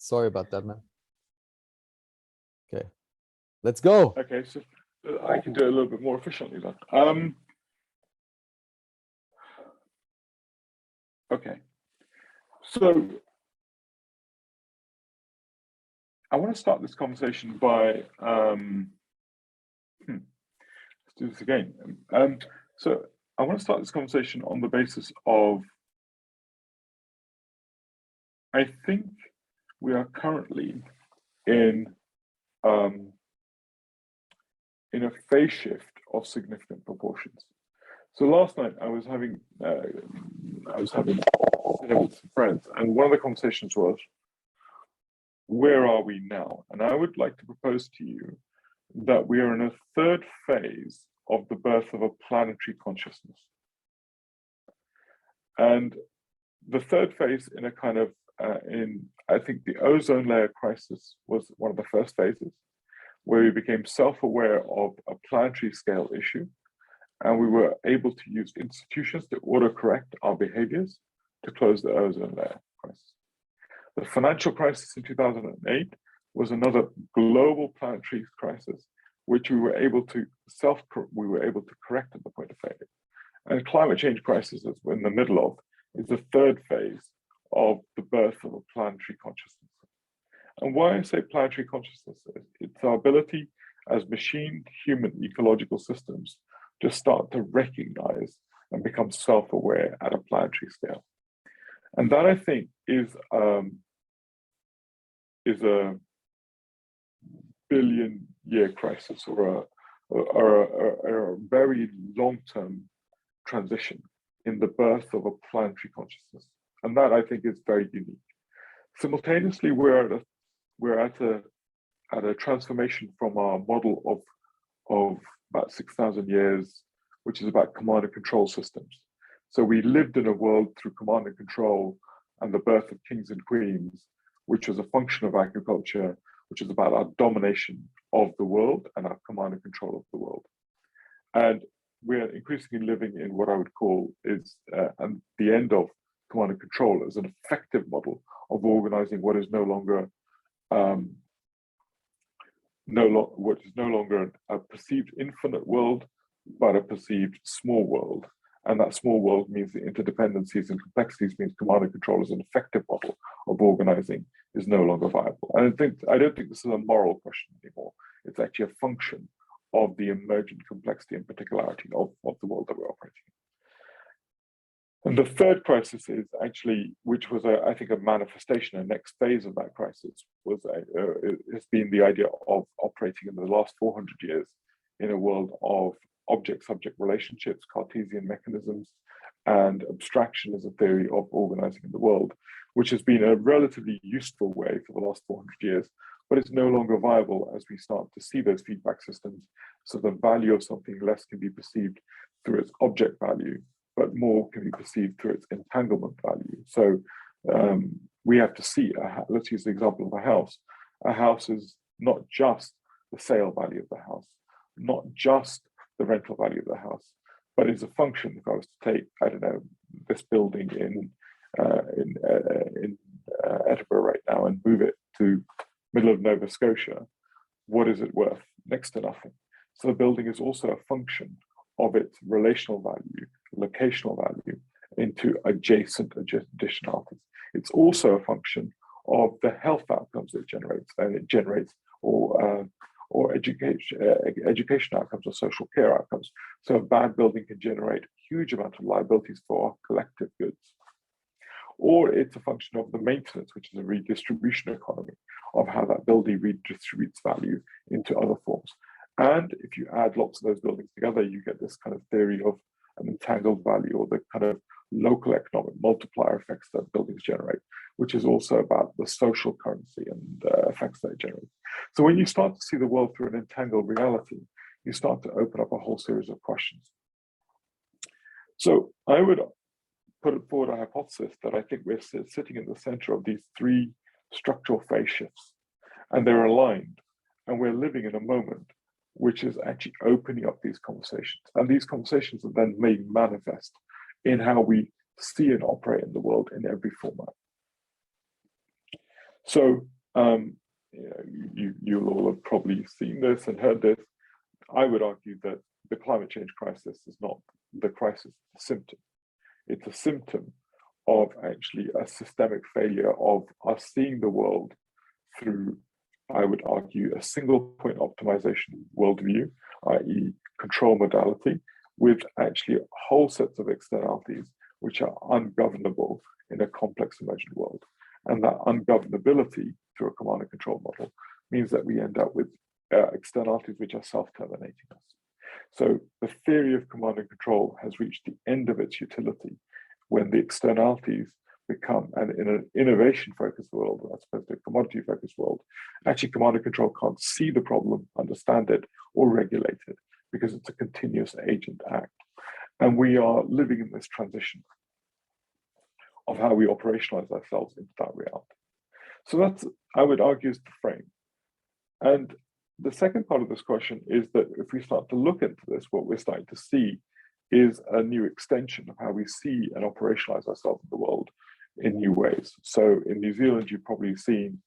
Sorry about that, man. Okay, let's go. Okay, so I can do it a little bit more efficiently then. Okay, so I want to start this conversation by let's do this again. So I want to start this conversation on the basis of, I think we are currently in a phase shift of significant proportions. So last night I was having dinner with some friends, and one of the conversations was, where are we now? And I would like to propose to you that we are in a third phase of the birth of a planetary consciousness. And the third phase in a kind of, I think the ozone layer crisis was one of the first phases, where we became self-aware of a planetary scale issue, and we were able to use institutions to auto-correct our behaviors to close the ozone layer crisis. The financial crisis in 2008 was another global planetary crisis, which we were able to correct at the point of failure. And climate change crisis, as we're in the middle of, is the third phase of the birth of a planetary consciousness. And why I say planetary consciousness is it's our ability as machine-human ecological systems to start to recognize and become self-aware at a planetary scale. And that, I think, is a billion-year crisis, or a very long-term transition in the birth of a planetary consciousness. And that, I think, is very unique. Simultaneously, we're at a transformation from our model of about 6,000 years, which is about command and control systems. So we lived in a world through command and control and the birth of kings and queens, which was a function of agriculture, which is about our domination of the world and our command and control of the world. And we're increasingly living in what I would call is and the end of command and control as an effective model of organizing what is no longer a perceived infinite world, but a perceived small world. And that small world means the interdependencies and complexities means command and control as an effective model of organizing is no longer viable. And I don't think this is a moral question anymore. It's actually a function of the emergent complexity and particularity of the world that we're operating in. And the third crisis is actually, which was, I think, a manifestation, a next phase of that crisis, has been the idea of operating in the last 400 years in a world of object-subject relationships, Cartesian mechanisms, and abstraction as a theory of organizing in the world, which has been a relatively useful way for the last 400 years, but it's no longer viable as we start to see those feedback systems. So the value of something less can be perceived through its object value, but more can be perceived through its entanglement value. So we have to see, let's use the example of a house. A house is not just the sale value of the house, not just the rental value of the house, but it's a function. If I was to take, I don't know, this building in Edinburgh right now and move it to middle of Nova Scotia, what is it worth? Next to nothing. So the building is also a function of its relational value, locational value into adjacent additionalities. It's also a function of the health outcomes it generates, and it generates or education outcomes or social care outcomes. So a bad building can generate a huge amount of liabilities for our collective goods. Or it's a function of the maintenance, which is a redistribution economy of how that building redistributes value into other forms. And if you add lots of those buildings together, you get this kind of theory of an entangled value, or the kind of local economic multiplier effects that buildings generate, which is also about the social currency and effects that it generates. So when you start to see the world through an entangled reality, you start to open up a whole series of questions. So I would put forward a hypothesis that I think we're sitting in the center of these three structural phase shifts, and they're aligned, and we're living in a moment which is actually opening up these conversations. And these conversations are then made manifest in how we see and operate in the world in every format. So You'll all have probably seen this and heard this. I would argue that the climate change crisis is not the crisis, it's a symptom. It's a symptom of actually a systemic failure of us seeing the world through, I would argue, a single point optimization worldview, i.e. control modality, with actually whole sets of externalities which are ungovernable in a complex emergent world. And that ungovernability through a command and control model means that we end up with externalities which are self-terminating us. So the theory of command and control has reached the end of its utility when the externalities become, and in an innovation-focused world, as opposed to a commodity-focused world, actually command and control can't see the problem, understand it, or regulate it, because it's a continuous agent act. And we are living in this transition of how we operationalize ourselves into that reality. So that's, I would argue, is the frame. And the second part of this question is that if we start to look into this, what we're starting to see is a new extension of how we see and operationalize ourselves in the world in new ways. So in New Zealand, you've probably seen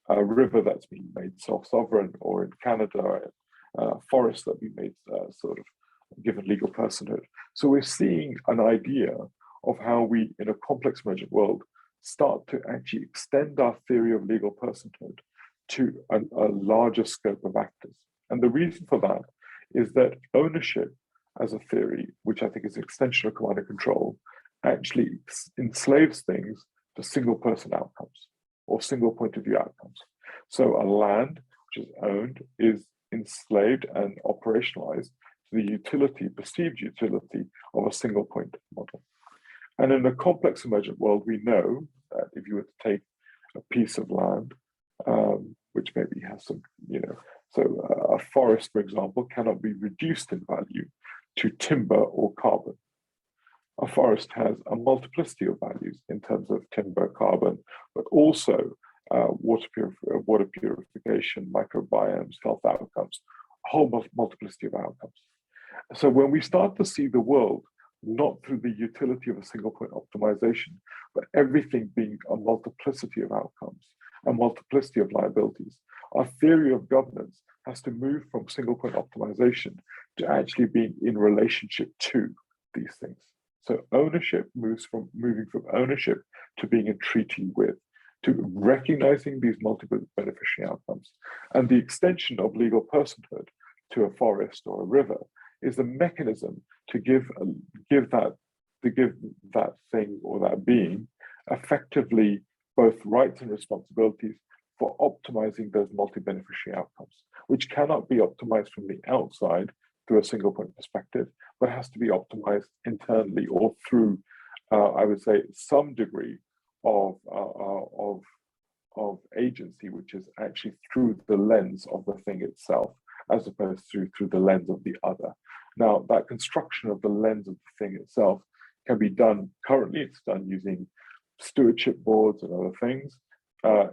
a river that's been made self-sovereign, or in Canada, forests that have been made sort of given legal personhood. So we're seeing an idea of how we, in a complex emergent world, start to actually extend our theory of legal personhood to a larger scope of actors. And the reason for that is that ownership as a theory, which I think is an extension of command and control, actually enslaves things to single person outcomes or single point of view outcomes. So a land which is owned is enslaved and operationalized to the utility, perceived utility of a single point model. And in a complex emergent world, we know that if you were to take a piece of land, which maybe has some, so a forest, for example, cannot be reduced in value to timber or carbon. A forest has a multiplicity of values in terms of timber, carbon, but also water purification, microbiomes, health outcomes, a whole multiplicity of outcomes. So when we start to see the world not through the utility of a single point optimization, but everything being a multiplicity of outcomes, a multiplicity of liabilities, our theory of governance has to move from single point optimization to actually being in relationship to these things. So ownership moving from ownership to being in treaty with, to recognizing these multiple beneficiary outcomes. And the extension of legal personhood to a forest or a river is the mechanism to give that thing or that being effectively both rights and responsibilities for optimizing those multi-beneficiary outcomes, which cannot be optimized from the outside through a single point perspective, but has to be optimized internally or through, I would say, some degree of agency, which is actually through the lens of the thing itself, as opposed to through the lens of the other. Now, that construction of the lens of the thing itself can be done currently. It's done using stewardship boards and other things.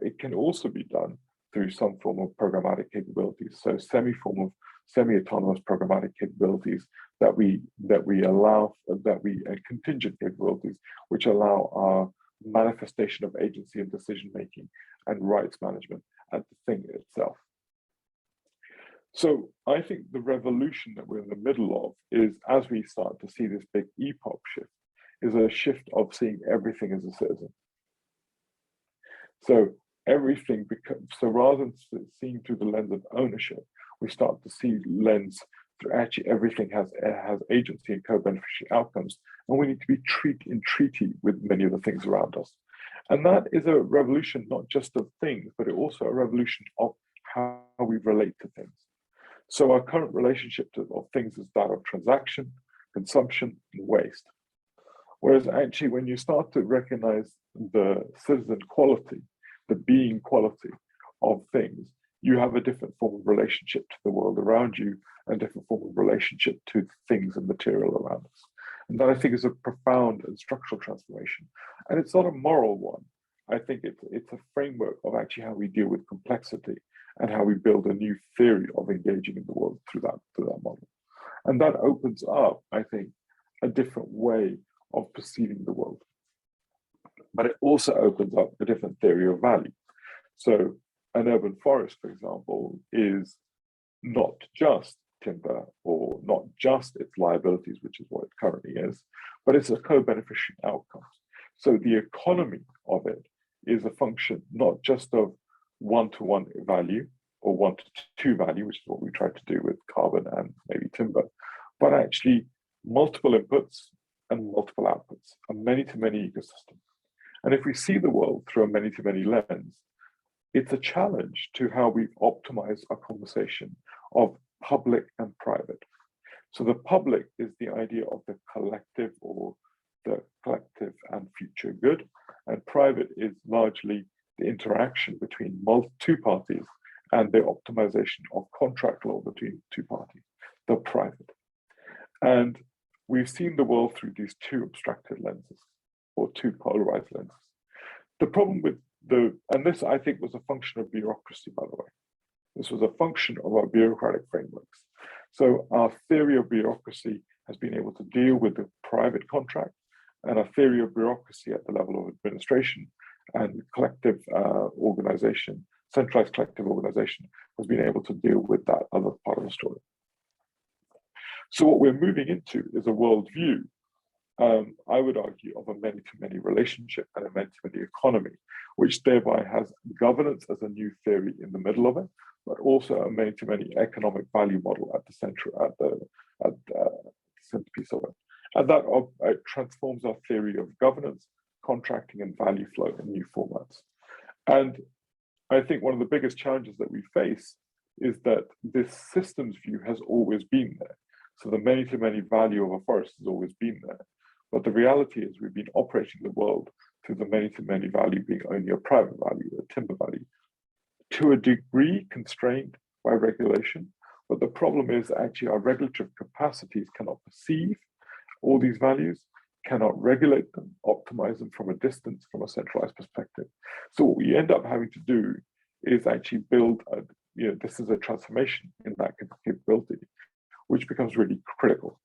It can also be done through some form of programmatic capabilities. So semi-autonomous programmatic capabilities that we allow, contingent capabilities, which allow our manifestation of agency and decision-making and rights management at the thing itself. So I think the revolution that we're in the middle of is, as we start to see this big epoch shift, is a shift of seeing everything as a citizen. So everything becomes, so rather than seeing through the lens of ownership, we start to see lens through actually everything has agency and co-beneficiary outcomes, and we need to be in treaty with many of the things around us. And that is a revolution not just of things, but also a revolution of how we relate to things. So our current relationship of things is that of transaction, consumption, and waste. Whereas actually, when you start to recognize the citizen quality, the being quality of things, you have a different form of relationship to the world around you, and a different form of relationship to things and material around us. And that, I think, is a profound and structural transformation. And it's not a moral one. I think it's a framework of actually how we deal with complexity and how we build a new theory of engaging in the world through that model. And that opens up, I think, a different way of perceiving the world. But it also opens up a different theory of value. So an urban forest, for example, is not just timber or not just its liabilities, which is what it currently is, but it's a co-beneficiary outcome. So the economy of it is a function not just of one-to-one value or one-to-two value, which is what we try to do with carbon and maybe timber, but actually multiple inputs and multiple outputs, a many-to-many ecosystem. And if we see the world through a many-to-many lens, it's a challenge to how we optimize our conversation of public and private. So the public is the idea of the collective or the collective and future good, and private is largely the interaction between two parties and the optimization of contract law between two parties, the private. And we've seen the world through these two abstracted lenses or two polarized lenses. The problem with and this I think was a function of bureaucracy, by the way. This was a function of our bureaucratic frameworks. So our theory of bureaucracy has been able to deal with the private contract, and our theory of bureaucracy at the level of administration and collective organization, centralized collective organization, has been able to deal with that other part of the story. So what we're moving into is a worldview, I would argue, of a many-to-many relationship and a many-to-many economy, which thereby has governance as a new theory in the middle of it, but also a many-to-many economic value model at the center, at the centerpiece of it. And that transforms our theory of governance, contracting, and value flow in new formats. And I think one of the biggest challenges that we face is that this systems view has always been there. So the many-to-many value of a forest has always been there. But the reality is we've been operating the world through the many-to-many value being only a private value, a timber value, to a degree constrained by regulation. But the problem is actually our regulatory capacities cannot perceive all these values, cannot regulate them, optimize them from a distance, from a centralized perspective. So what we end up having to do is actually build, this is a transformation in that capability, which becomes really critical.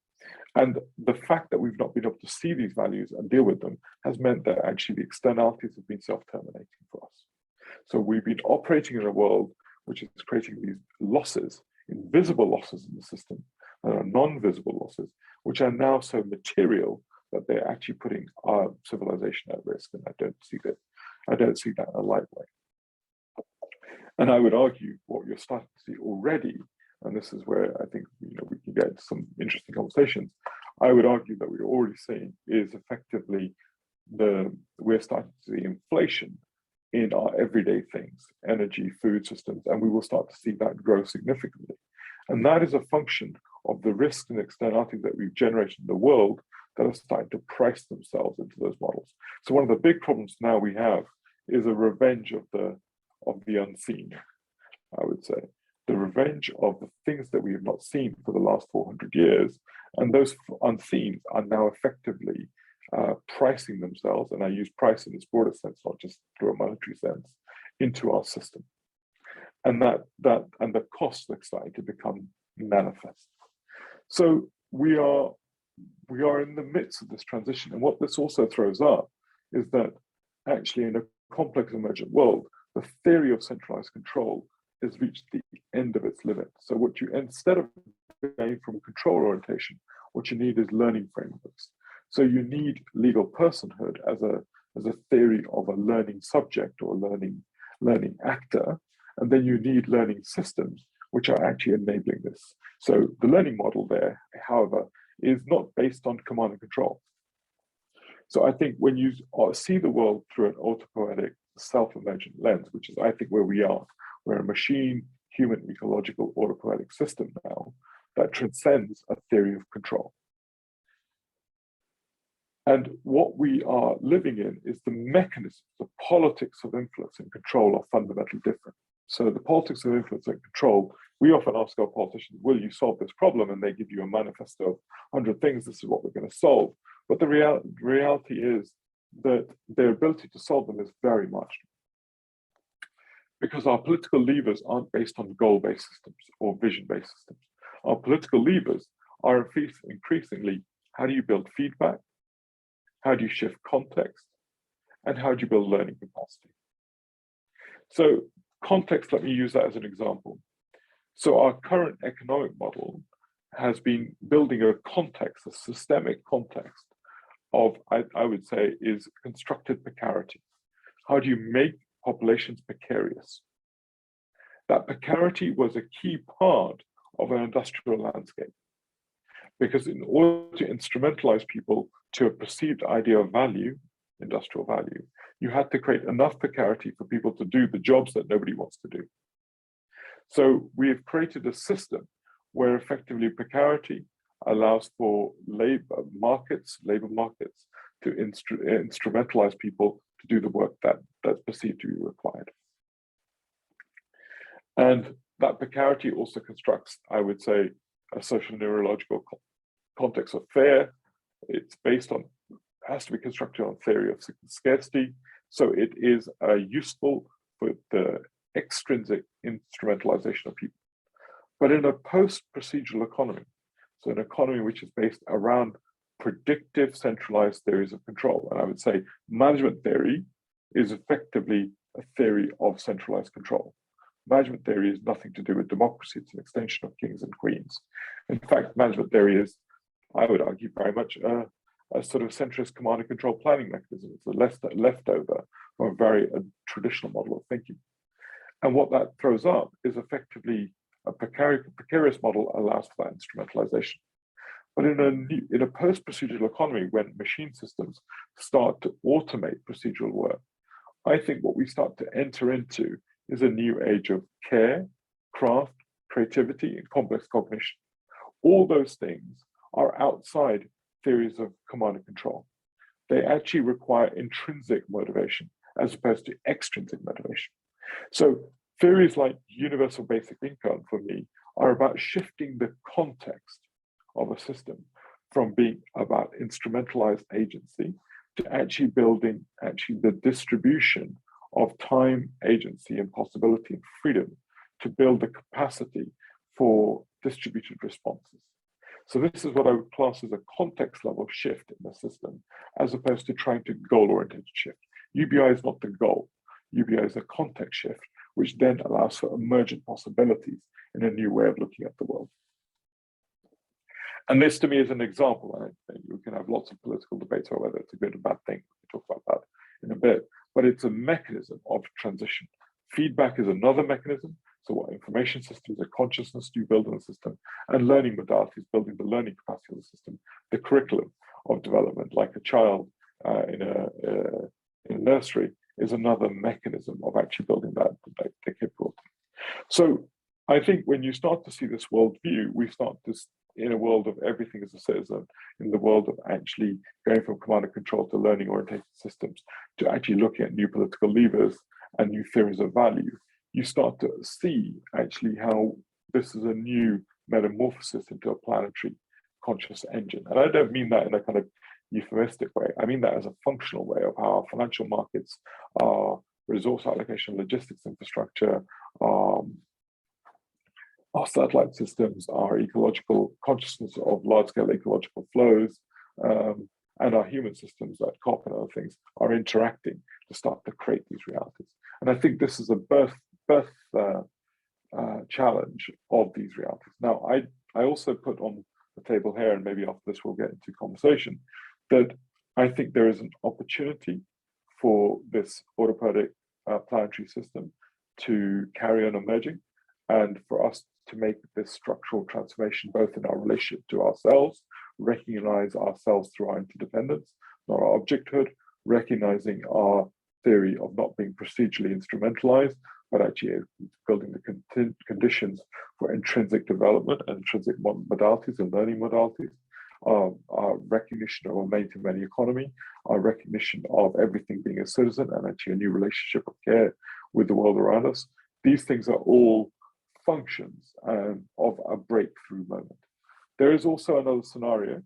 And the fact that we've not been able to see these values and deal with them has meant that actually the externalities have been self-terminating for us. So we've been operating in a world which is creating these losses, invisible losses in the system, that are non-visible losses, which are now so material that they're actually putting our civilization at risk. And I don't see that in a light way. And I would argue what you're starting to see already, and this is where I think we can get some interesting conversations. I would argue that we're already seeing is effectively we're starting to see inflation in our everyday things, energy, food systems, and we will start to see that grow significantly. And that is a function of the risks and externalities that we've generated in the world that are starting to price themselves into those models. So one of the big problems now we have is a revenge of the unseen, I would say. The revenge of the things that we have not seen for the last 400 years. And those unseen are now effectively pricing themselves, and I use price in its broader sense, not just through a monetary sense, into our system. And the costs are starting to become manifest. So we are in the midst of this transition. And what this also throws up is that actually in a complex emergent world, the theory of centralized control has reached the end of its limit. So what you, instead of going from control orientation, what you need is learning frameworks. So you need legal personhood as a theory of a learning subject or learning actor, and then you need learning systems which are actually enabling this. So the learning model there, however, is not based on command and control. So I think when you see the world through an autopoietic, self-emergent lens, which is I think where we are, we're a machine, human, ecological, autopoietic system now that transcends a theory of control. And what we are living in is the mechanisms, the politics of influence and control are fundamentally different. So the politics of influence and control, we often ask our politicians, will you solve this problem? And they give you a manifesto of 100 things, this is what we're going to solve. But the reality is that their ability to solve them is very marginal. Because our political levers aren't based on goal-based systems or vision-based systems. Our political levers are increasingly, how do you build feedback? How do you shift context? And how do you build learning capacity? So Context, let me use that as an example. So our current economic model has been building a context, a systemic context of, I would say, is constructed precarity. How do you make populations precarious? That precarity was a key part of an industrial landscape, because in order to instrumentalize people to a perceived idea of value, industrial value, you had to create enough precarity for people to do the jobs that nobody wants to do. So we have created a system where effectively precarity allows for labor markets to instrumentalize people to do the work that's perceived to be required. And that precarity also constructs, I would say, a social neurological context of fear. It's based on, has to be constructed on theory of scarcity. So it is useful for the extrinsic instrumentalization of people. But in a post-procedural economy, so an economy which is based around predictive centralized theories of control, and I would say management theory is effectively a theory of centralized control. Management theory is nothing to do with democracy, it's an extension of kings and queens. In fact, management theory is, I would argue, very much a sort of centrist command and control planning mechanism. It's a leftover from a very traditional model of thinking. And what that throws up is effectively a precarious model allows for that instrumentalization. But in a post-procedural economy, when machine systems start to automate procedural work, I think what we start to enter into is a new age of care, craft, creativity, and complex cognition. All those things are outside theories of command and control. They actually require intrinsic motivation as opposed to extrinsic motivation. So theories like universal basic income, for me, are about shifting the context of a system from being about instrumentalized agency to actually building the distribution of time, agency, and possibility and freedom to build the capacity for distributed responses. So this is what I would class as a context level shift in the system, as opposed to trying to goal-oriented shift. UBI is not the goal. UBI is a context shift, which then allows for emergent possibilities in a new way of looking at the world. And this to me is an example, and you can have lots of political debates about whether it's a good or bad thing. We'll talk about that in a bit, but it's a mechanism of transition. Feedback is another mechanism. So what information systems and consciousness do you build in the system, and learning modalities, building the learning capacity of the system, the curriculum of development, like a child in a nursery, is another mechanism of actually building that capability. So I think when you start to see this worldview, we start this in a world of everything as a citizen, in the world of actually going from command and control to learning oriented systems, to actually looking at new political levers and new theories of value. You start to see actually how this is a new metamorphosis into a planetary conscious engine. And I don't mean that in a kind of euphemistic way. I mean that as a functional way of how our financial markets, our resource allocation, logistics infrastructure, our satellite systems, our ecological consciousness of large-scale ecological flows, and our human systems like COP and other things are interacting to start to create these realities. And I think this is a birth challenge of these realities. Now, I also put on the table here, and maybe after this we'll get into conversation, that I think there is an opportunity for this autopoietic planetary system to carry on emerging, and for us to make this structural transformation both in our relationship to ourselves, recognize ourselves through our interdependence, not our objecthood, recognizing our theory of not being procedurally instrumentalized, but actually building the conditions for intrinsic development and intrinsic modalities and learning modalities, our recognition of a many-to-many economy, our recognition of everything being a citizen, and actually a new relationship of care with the world around us. These things are all functions of a breakthrough moment. There is also another scenario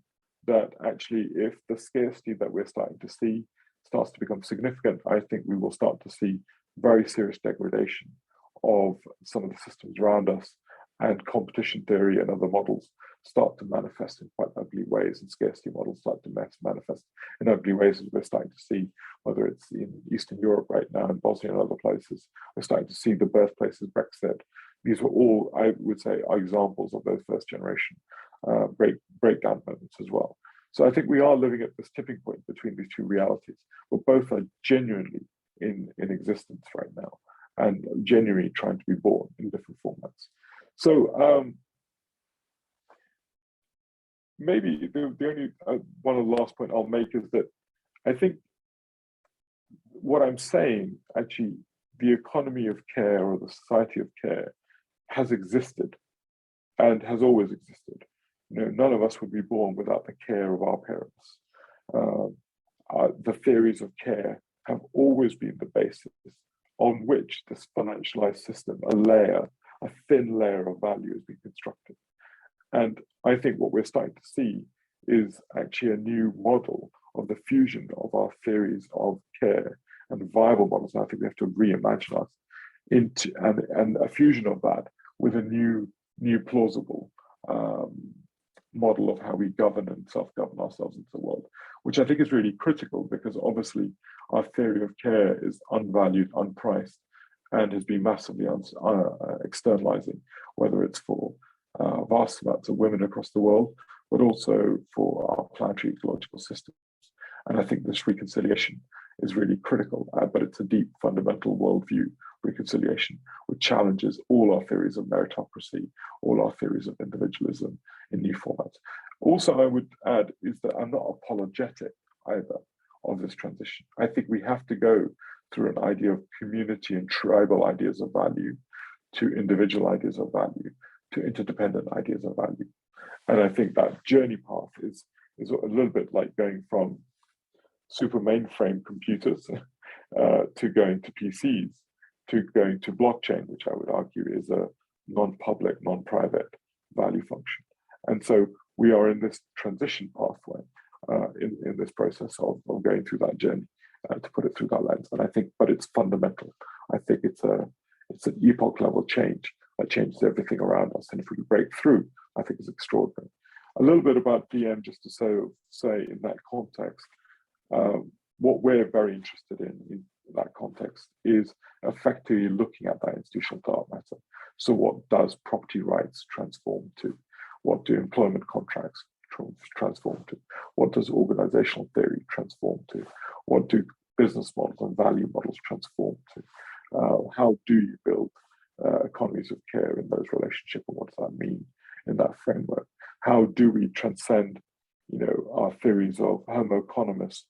that actually, if the scarcity that we're starting to see starts to become significant, I think we will start to see very serious degradation of some of the systems around us, and competition theory and other models start to manifest in quite ugly ways, and scarcity models start to manifest in ugly ways, as we're starting to see, whether it's in Eastern Europe right now, in Bosnia and other places. We're starting to see the birthplaces Brexit. These were all, I would say, are examples of those first generation breakdown moments as well. So I think we are living at this tipping point between these two realities, but both are genuinely in existence right now and genuinely trying to be born in different formats. So maybe the only one of the last point I'll make is that I think what I'm saying, actually, the economy of care or the society of care has existed and has always existed. You know, none of us would be born without the care of our parents. The theories of care have always been the basis on which this financialized system, a thin layer of value has been constructed. And I think what we're starting to see is actually a new model of the fusion of our theories of care and viable models. And I think we have to reimagine us into and a fusion of that with a new plausible model of how we govern and self-govern ourselves into the world, which I think is really critical, because obviously our theory of care is unvalued, unpriced, and has been massively externalizing, whether it's for vast amounts of women across the world, but also for our planetary ecological systems. And I think this reconciliation is really critical, but it's a deep fundamental worldview reconciliation, which challenges all our theories of meritocracy, all our theories of individualism in new formats. Also, I would add is that I'm not apologetic either of this transition. I think we have to go through an idea of community and tribal ideas of value to individual ideas of value to interdependent ideas of value. And I think that journey path is a little bit like going from super mainframe computers to going to PCs, to going to blockchain, which I would argue is a non-public, non-private value function. And so we are in this transition pathway in this process of going through that journey, to put it through that lens. And I think, but it's fundamental. I think it's an epoch level change that changes everything around us. And if we can break through, I think it's extraordinary. A little bit about DM, just to say in that context, what we're very interested in that context is effectively looking at that institutional dark matter. So what does property rights transform to? What do employment contracts transform to? What does organizational theory transform to? What do business models and value models transform to? How do you build economies of care in those relationships, and what does that mean in that framework? How do we transcend, our theories of homo economist,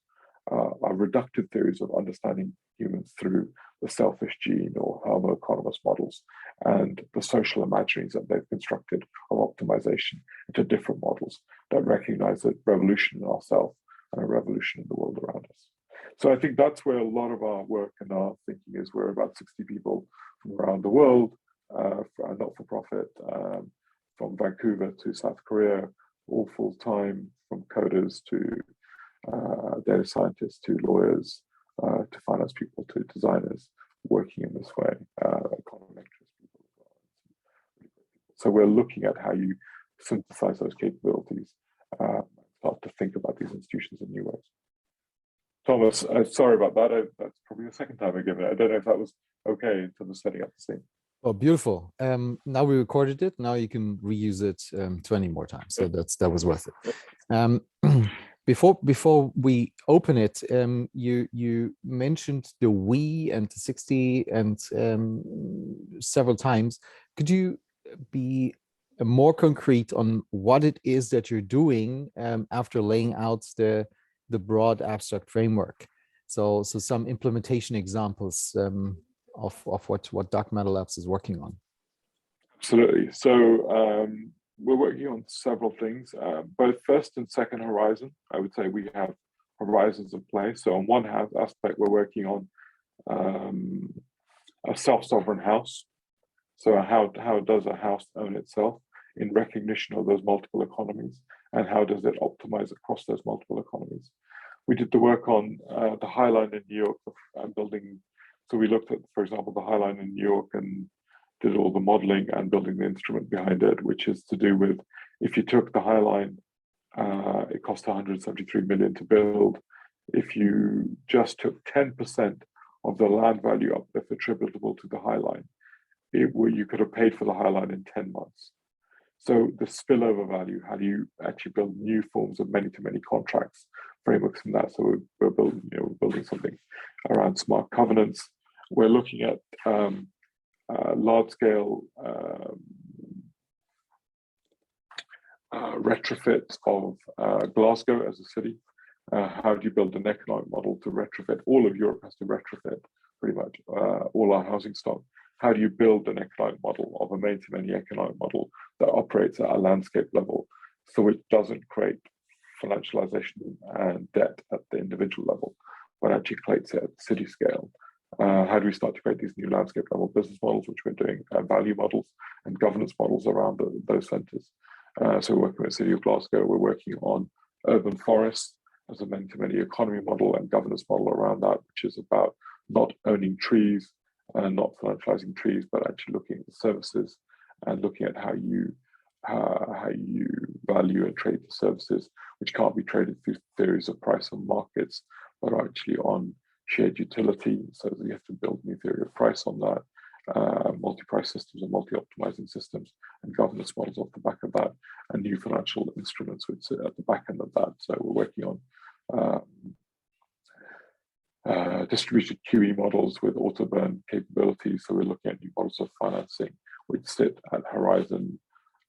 our reductive theories of understanding humans through the selfish gene or homo economist models and the social imaginaries that they've constructed of optimization into different models that recognize a revolution in ourselves and a revolution in the world around us. So I think that's where a lot of our work and our thinking is. We're about 60 people from around the world, not-for-profit, from Vancouver to South Korea, all full-time, from coders to data scientists to lawyers to finance people to designers working in this way, econometrics people as well. So we're looking at how you synthesize those capabilities, start to think about these institutions in new ways. Thomas, sorry about that. That's probably the second time I've given it. I don't know if that was okay in terms of setting up the scene. Oh, beautiful. Now we recorded it. Now you can reuse it 20 more times. So that was worth it. Before we open it, you mentioned the we and the 60 and several times. Could you be more concrete on what it is that you're doing after laying out the broad abstract framework? So some implementation examples of what Dark Matter Labs is working on. Absolutely. So we're working on several things, both first and second horizon. I would say we have horizons in place. So on one aspect, we're working on a self-sovereign house. So how does a house own itself in recognition of those multiple economies, and how does it optimize across those multiple economies? We did the work on the High Line in New York, building. So we looked at, for example, the High Line in New York and did all the modeling and building the instrument behind it, which is to do with If you took the High Line, it cost 173 million to build. If you just took 10% of the land value uplift attributable to the High Line, you could have paid for the High Line in 10 months. So the spillover value, how do you actually build new forms of many-to-many contracts, frameworks from that? So we're building something around smart governance. We're looking at large-scale retrofit of Glasgow as a city. How do you build an economic model to retrofit? All of Europe has to retrofit pretty much all our housing stock. How do you build an economic model of a many-to-many economic model that operates at a landscape level so it doesn't create financialization and debt at the individual level, but actually creates it at the city scale? How do we start to create these new landscape level business models, which we're doing, value models and governance models around those centres? So we're working with the City of Glasgow. We're working on urban forests as a many-to-many economy model and governance model around that, which is about not owning trees and not financializing trees, but actually looking at the services and looking at how you value and trade the services, which can't be traded through theories of price on markets, but are actually on shared utility. So you have to build new theory of price on that, multi-price systems and multi-optimizing systems and governance models off the back of that, and new financial instruments which sit at the back end of that. So we're working on distributed QE models with auto-burn capabilities. So we're looking at new models of financing which sit at horizon,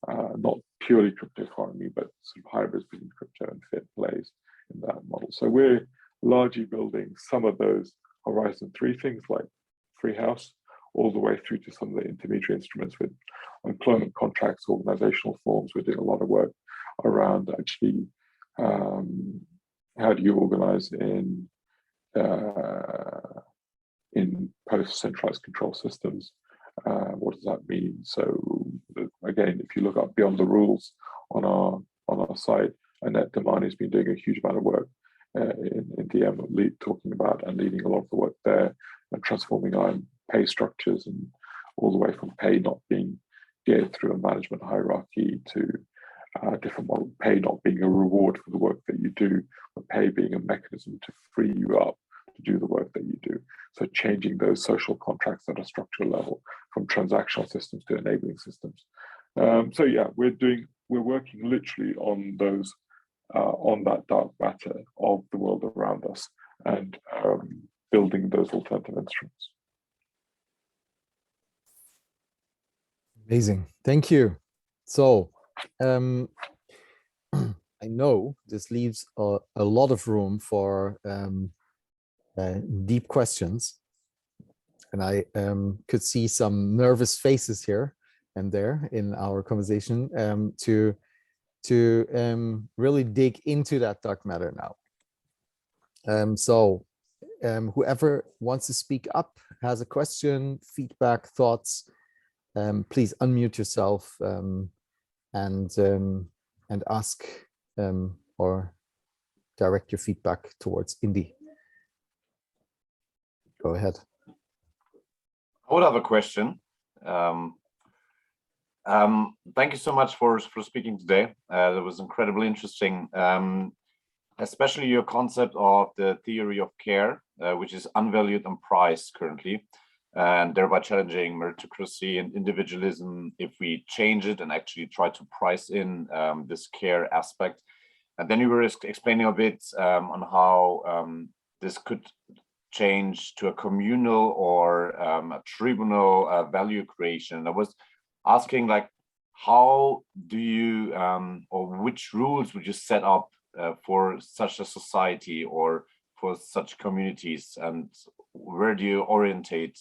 not purely crypto economy, but sort of hybrids between crypto and fiat plays in that model. So we're largely building some of those horizon 3 things like free house, all the way through to some of the intermediary instruments with employment contracts, organizational forms. We're doing a lot of work around actually how do you organize in post-centralized control systems? What does that mean? So again, if you look up beyond the rules on our site, Annette Damani has been doing a huge amount of work in DM, talking about and leading a lot of the work there and transforming our pay structures, and all the way from pay not being geared through a management hierarchy to different model, pay not being a reward for the work that you do, but pay being a mechanism to free you up to do the work that you do. So changing those social contracts at a structural level from transactional systems to enabling systems. So yeah, we're working literally on those, on that dark matter of the world around us, and building those alternative instruments. Amazing, thank you. So I know this leaves a lot of room for deep questions, and I could see some nervous faces here and there in our conversation to really dig into that dark matter now. So whoever wants to speak up, has a question, feedback, thoughts, please unmute yourself and ask or direct your feedback towards Indy. Go ahead. I would have a question. Thank you so much for speaking today. That was incredibly interesting, especially your concept of the theory of care, which is unvalued and priced currently, and thereby challenging meritocracy and individualism if we change it and actually try to price in this care aspect. And then you were explaining a bit on how this could change to a communal or a tribunal value creation. I was asking, like, how do you or which rules would you set up for such a society or for such communities, and where do you orientate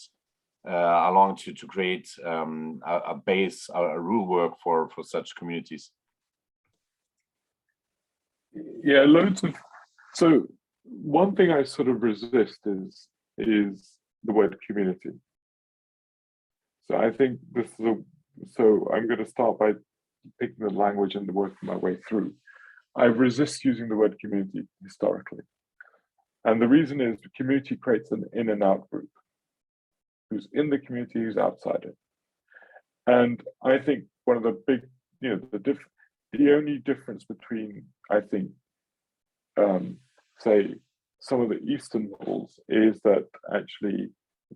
along to create a base, a rule work for such communities? Yeah, loads of. So one thing I sort of resist is the word community. So I think this is so I'm going to start by picking the language and working my way through. I resist using the word community historically. And the reason is the community creates an in and out group. Who's in the community, who's outside it. And I think one of the big, The only difference between, I think, say, some of the Eastern models is that actually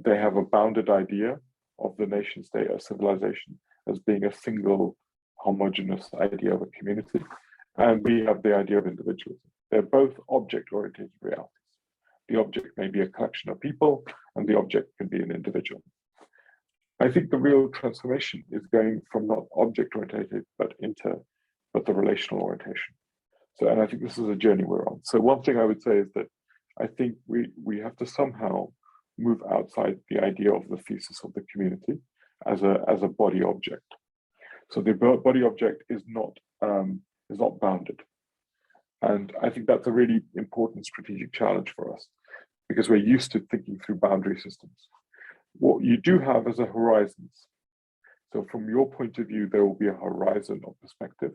they have a bounded idea of the nation state or civilization as being a single homogeneous idea of a community. And we have the idea of individualism. They're both object-oriented realities. The object may be a collection of people, and the object can be an individual. I think the real transformation is going from not object-oriented, but the relational orientation. So, and I think this is a journey we're on. So one thing I would say is that I think we have to somehow move outside the idea of the thesis of the community as a body object. So the body object is not bounded. And I think that's a really important strategic challenge for us because we're used to thinking through boundary systems. What you do have is a horizons. So from your point of view, there will be a horizon of perspective,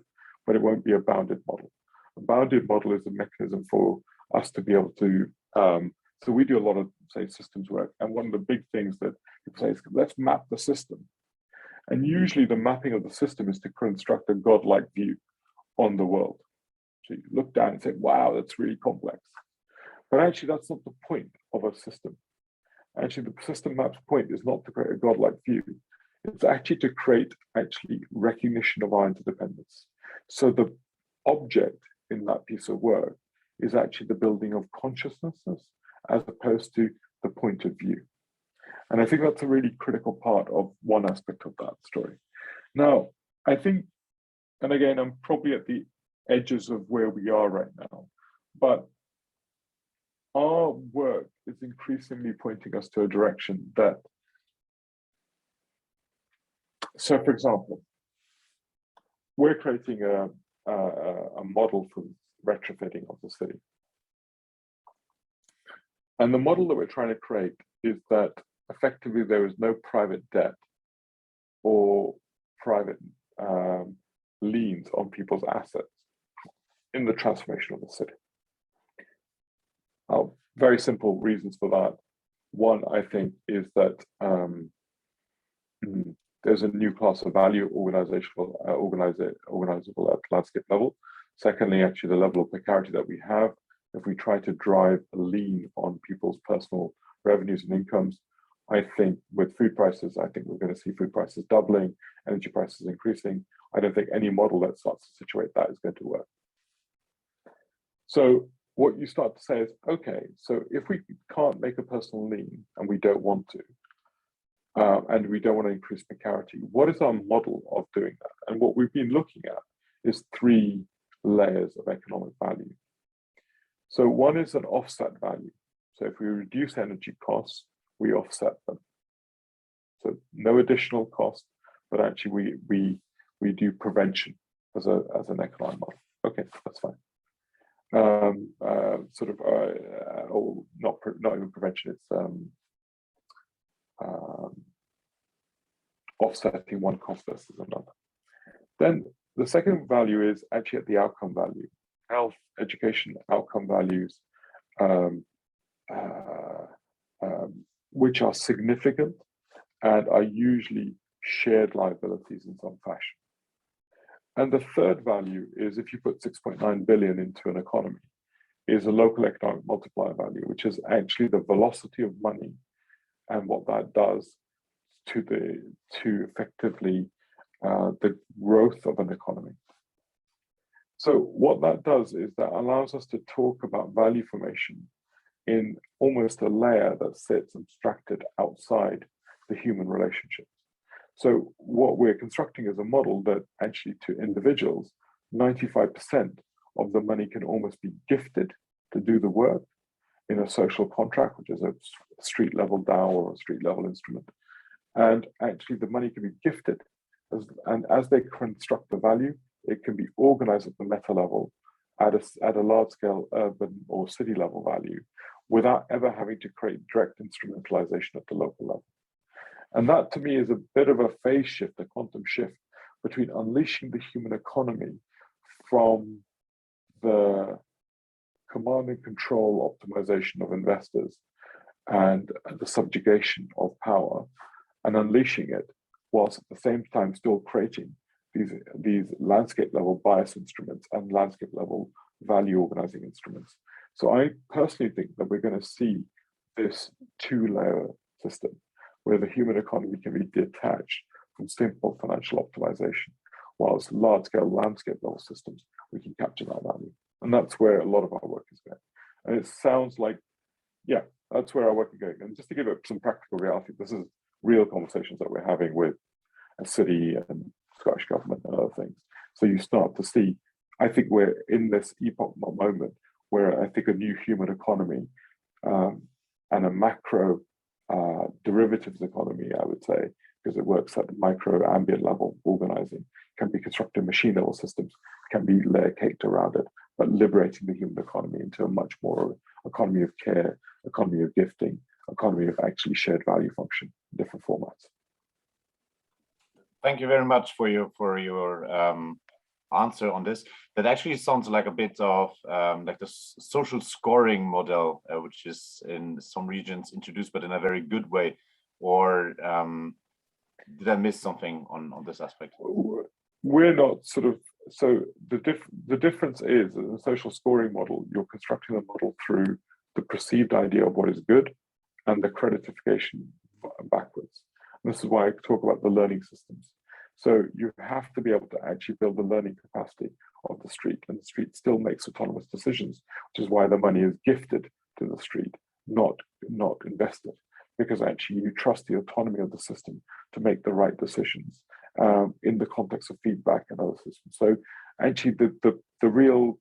but it won't be a bounded model. A bounded model is a mechanism for us to be able to, so we do a lot of, say, systems work. And one of the big things that people say is, let's map the system. And usually the mapping of the system is to construct a godlike view on the world. So you look down and say, wow, that's really complex. But actually, that's not the point of a system. Actually, the system map's point is not to create a godlike view. It's actually to create recognition of our interdependence. So the object in that piece of work is actually the building of consciousnesses as opposed to the point of view. And I think that's a really critical part of one aspect of that story. Now, I think, and again, I'm probably at the edges of where we are right now, but our work is increasingly pointing us to a direction that, so for example, we're creating a model for retrofitting of the city. And the model that we're trying to create is that effectively there is no private debt or private liens on people's assets in the transformation of the city. Very simple reasons for that. One, I think, is that there's a new class of value organizable at landscape level. Secondly, actually, the level of precarity that we have, if we try to drive a lien on people's personal revenues and incomes, I think with food prices, I think we're going to see food prices doubling, energy prices increasing. I don't think any model that starts to situate that is going to work. So what you start to say is, okay, so if we can't make a personal lien and we don't want to, and we don't want to increase precarity, what is our model of doing that? And what we've been looking at is 3 layers of economic value. So one is an offset value. So if we reduce energy costs, we offset them. So no additional cost, but actually we do prevention as an economic model. Okay, that's fine. Or not even prevention, it's offsetting one cost versus another. Then the second value is actually at the outcome value. Health, education, outcome values, which are significant and are usually shared liabilities in some fashion. And the third value is if you put 6.9 billion into an economy, is a local economic multiplier value, which is actually the velocity of money and what that does to effectively the growth of an economy. So what that does is that allows us to talk about value formation in almost a layer that sits abstracted outside the human relationships. So what we're constructing is a model that actually to individuals, 95% of the money can almost be gifted to do the work in a social contract, which is a street level DAO or a street level instrument. And actually the money can be gifted, and as they construct the value, it can be organized at the meta level at a large scale urban or city level value without ever having to create direct instrumentalization at the local level. And that to me is a bit of a phase shift, a quantum shift between unleashing the human economy from the command and control optimization of investors and the subjugation of power and unleashing it whilst at the same time still creating these landscape level bias instruments and landscape level value organizing instruments. So I personally think that we're going to see this two-layer system where the human economy can be detached from simple financial optimization, whilst large-scale landscape level systems, we can capture that value. And that's where a lot of our work is going. And it sounds like, yeah, that's where our work is going. And just to give it some practical reality, this is real conversations that we're having with a city and Scottish government and other things. So you start to see, I think we're in this epoch moment where I think a new human economy and a macro derivatives economy, I would say, because it works at the micro ambient level, organizing, can be constructed machine level systems, can be layer caked around it, but liberating the human economy into a much more economy of care, economy of gifting, economy of actually shared value function in different formats. Thank you very much for your answer on this. That actually sounds like a bit of like the social scoring model, which is in some regions introduced, but in a very good way. Or did I miss something on this aspect? We're not sort of, so the difference is in the social scoring model, you're constructing a model through the perceived idea of what is good and the creditification backwards. And this is why I talk about the learning systems. So you have to be able to actually build the learning capacity of the street, and the street still makes autonomous decisions, which is why the money is gifted to the street, not invested, because actually you trust the autonomy of the system to make the right decisions in the context of feedback and other systems. So actually the real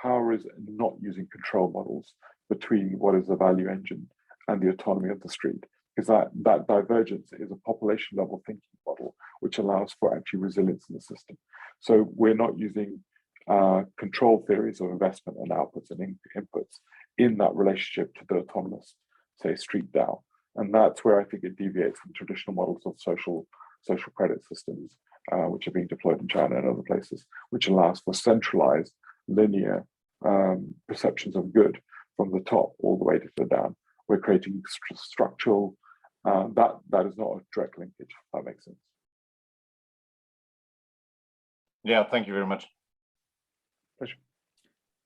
power is not using control models between what is the value engine and the autonomy of the street, because that divergence is a population level thinking model, which allows for actually resilience in the system. So we're not using control theories of investment and outputs and inputs in that relationship to the autonomous, say, street DAO. And that's where I think it deviates from traditional models of social credit systems, which are being deployed in China and other places, which allows for centralized, linear perceptions of good from the top all the way to the down. We're creating structural, that is not a direct linkage, if that makes sense. Yeah, thank you very much. Pleasure.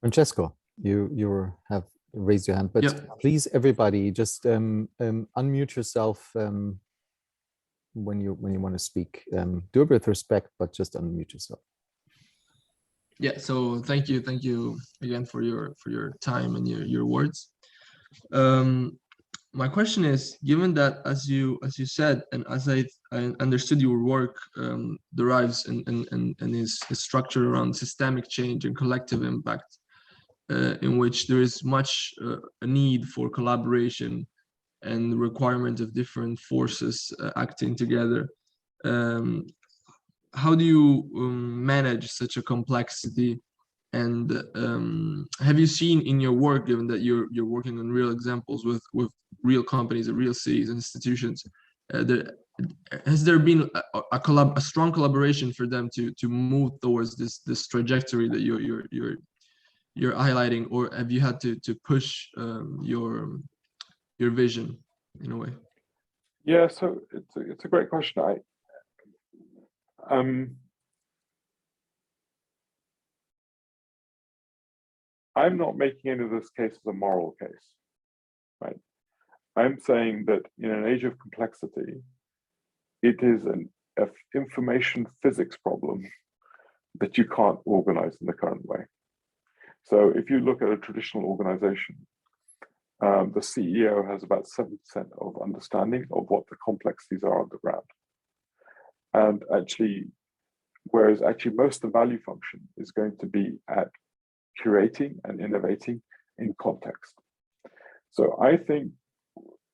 Francesco, you have raised your hand, but please, everybody, just unmute yourself when you want to speak. Do it with respect, but just unmute yourself. Yeah. So thank you again for your time and your words. My question is, given that as you said, and as I understood, your work derives and is structured around systemic change and collective impact, in which there is much a need for collaboration and the requirement of different forces acting together. How do you manage such a complexity? And have you seen in your work, given that you're working on real examples with real companies and real cities and institutions, has there been a strong collaboration for them to move towards this trajectory that you're highlighting, or have you had to push your vision in a way? Yeah, so it's a great question. I'm not making any of this case as a moral case, right? I'm saying that in an age of complexity, it is an information physics problem that you can't organize in the current way. So if you look at a traditional organization, the CEO has about 7% of understanding of what the complexities are on the ground. And actually, whereas actually most of the value function is going to be at curating and innovating in context. So I think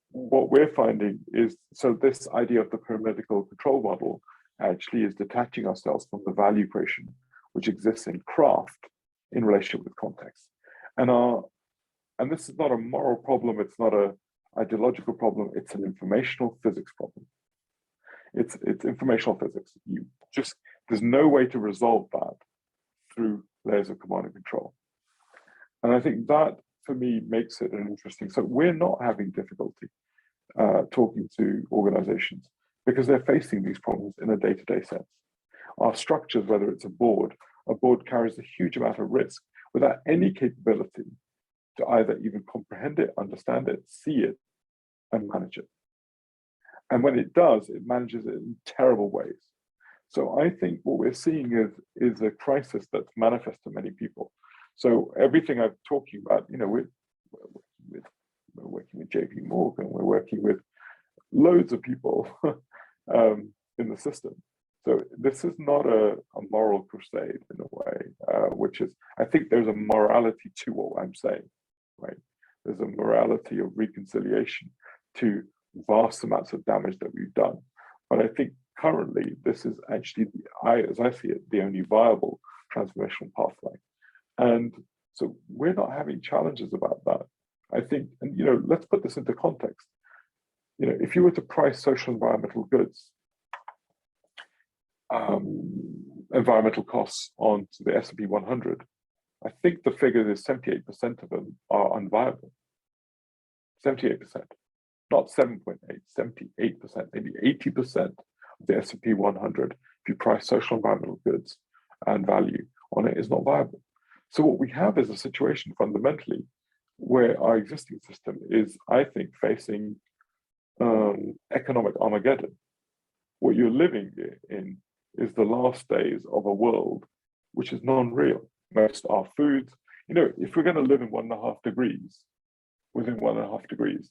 what we're finding is, so this idea of the pyramidical control model actually is detaching ourselves from the value creation which exists in craft in relationship with context. And this is not a moral problem, it's not an ideological problem, it's an informational physics problem. It's informational physics. There's no way to resolve that through layers of command and control. And I think that, for me, makes it an interesting. So we're not having difficulty talking to organizations because they're facing these problems in a day-to-day sense. our structures, whether it's a board carries a huge amount of risk without any capability to either even comprehend it, understand it, see it, and manage it. And when it does, it manages it in terrible ways. So I think what we're seeing is a crisis that's manifest to many people. So everything I'm talking about, we're working with JP Morgan, we're working with loads of people in the system. So this is not a moral crusade in a way, which is, I think there's a morality to what I'm saying, right? There's a morality of reconciliation to vast amounts of damage that we've done. But I think currently this is actually, as I see it, the only viable transformational pathway. And so we're not having challenges about that. I think, and let's put this into context. If you were to price social environmental goods, environmental costs onto the S&P 100, I think the figure is 78% of them are unviable. 78%, not 7.8, 78%, maybe 80% of the S&P 100, if you price social environmental goods and value on it, is not viable. So what we have is a situation fundamentally where our existing system is, I think, facing economic Armageddon. What you're living in is the last days of a world which is non-real. Most our foods, if we're going to live in 1.5 degrees, within 1.5 degrees,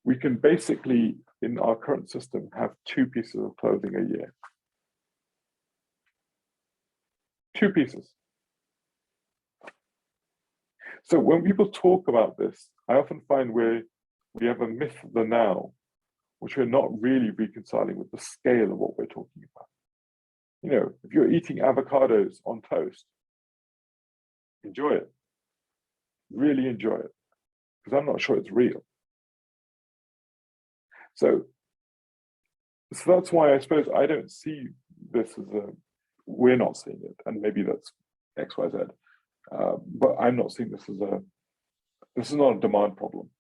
we can basically, in our current system, have 2 pieces of clothing a year. 2 pieces. So when people talk about this, I often find we have a myth of the now, which we're not really reconciling with the scale of what we're talking about. If you're eating avocados on toast, enjoy it. Really enjoy it, because I'm not sure it's real. So that's why I suppose I don't see this as we're not seeing it, and maybe that's X, Y, Z. But I'm not seeing this this is not a demand problem.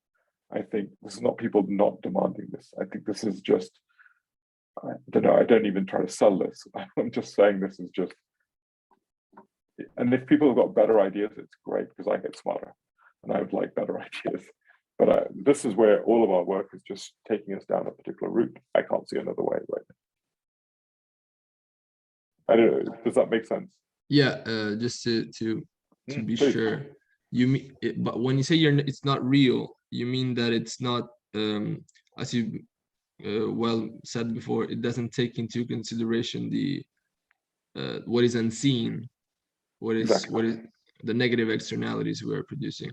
I think this is not people not demanding this. I think this is just, I don't know, I don't even try to sell this. I'm just saying this is just, and if people have got better ideas, it's great, because I get smarter and I would like better ideas. But this is where all of our work is just taking us down a particular route. I can't see another way right now. I don't know, does that make sense? Yeah, just to be please. sure, you mean but when you say it's not real, you mean that it's not, as you well said before, it doesn't take into consideration the what is unseen, what is the negative externalities we are producing.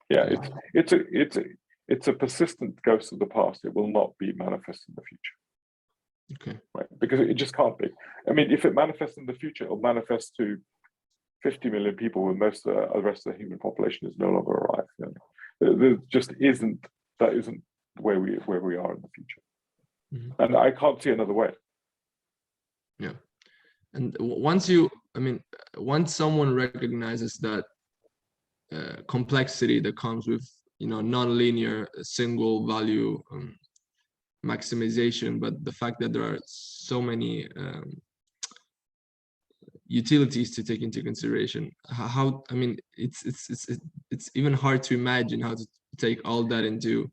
Yeah, it's a persistent ghost of the past. It will not be manifest in the future. Okay. Right, because it just can't be. I mean, if it manifests in the future, it'll manifest to 50 million people, when most of the rest of the human population is no longer alive. There just isn't where we are in the future. Mm-hmm. And I can't see another way. Yeah. And once someone recognizes that complexity that comes with non-linear single value maximization, but the fact that there are so many utilities to take into consideration, it's even hard to imagine how to take all that into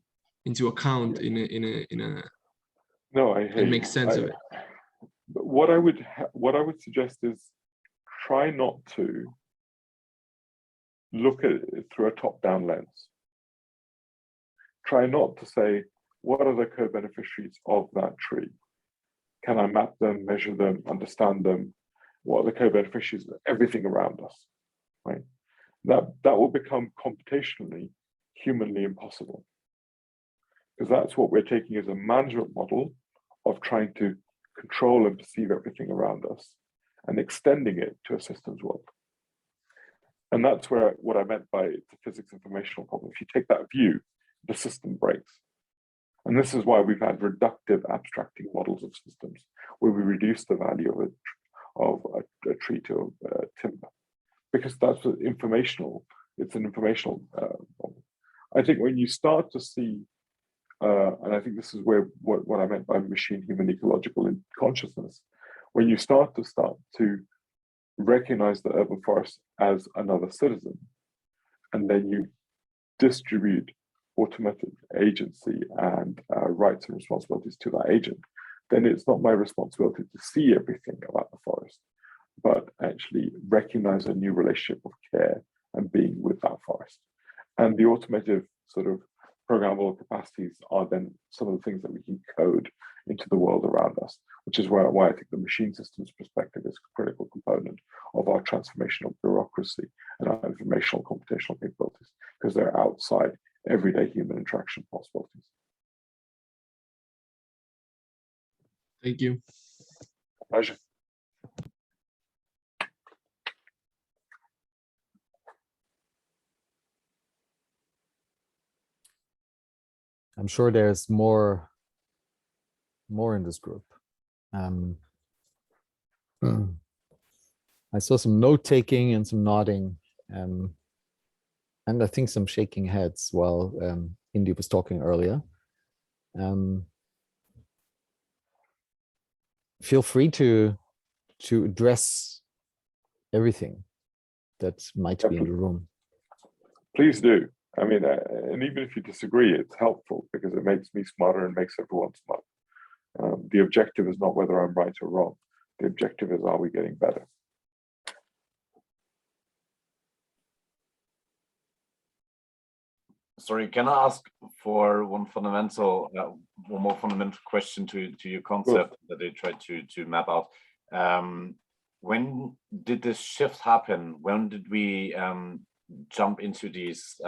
account in a no, I hate and make sense of it. But what I would suggest is try not to look at it through a top-down lens. Try not to say, what are the co-beneficiaries of that tree? Can I map them, measure them, understand them? What are the co-beneficiaries of everything around us, right? That will become computationally, humanly impossible. Because that's what we're taking as a management model of trying to control and perceive everything around us and extending it to a systems world. And that's what I meant by the physics informational problem. If you take that view, the system breaks. And this is why we've had reductive abstracting models of systems, where we reduce the value of a tree to timber, because that's informational. It's an informational problem. I think when you start to see, and I think this is where what I meant by machine human ecological consciousness, when you start to recognize the urban forest as another citizen, and then you distribute automated agency and rights and responsibilities to that agent, then it's not my responsibility to see everything about the forest, but actually recognize a new relationship of care and being with that forest. And the automative sort of programmable capacities are then some of the things that we can code into the world around us, which is why I think the machine systems perspective is a critical component of our transformation of bureaucracy and our informational computational capabilities, because they're outside everyday human interaction possibilities. Thank you. Pleasure. I'm sure there's more in this group. I saw some note taking and some nodding, and I think some shaking heads while Indy was talking earlier. Feel free to address everything that might be in the room. Please do. I mean, and even if you disagree, it's helpful because it makes me smarter and makes everyone smarter. The objective is not whether I'm right or wrong. The objective is, are we getting better? Sorry, can I ask for one more fundamental question to your concept that they tried to map out? When did this shift happen? When did we jump into this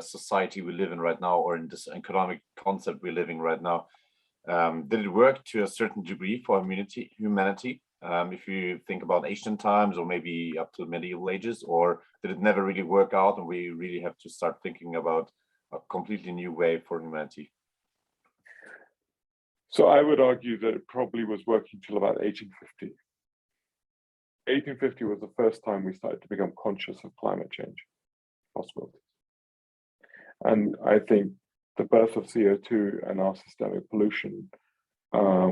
society we live in right now, or in this economic concept we're living right now? Did it work to a certain degree for humanity? If you think about ancient times or maybe up to medieval ages, or did it never really work out and we really have to start thinking about a completely new way for humanity? So I would argue that it probably was working till about 1850. 1850 was the first time we started to become conscious of climate change possibilities. And I think the birth of CO2 and our systemic pollution,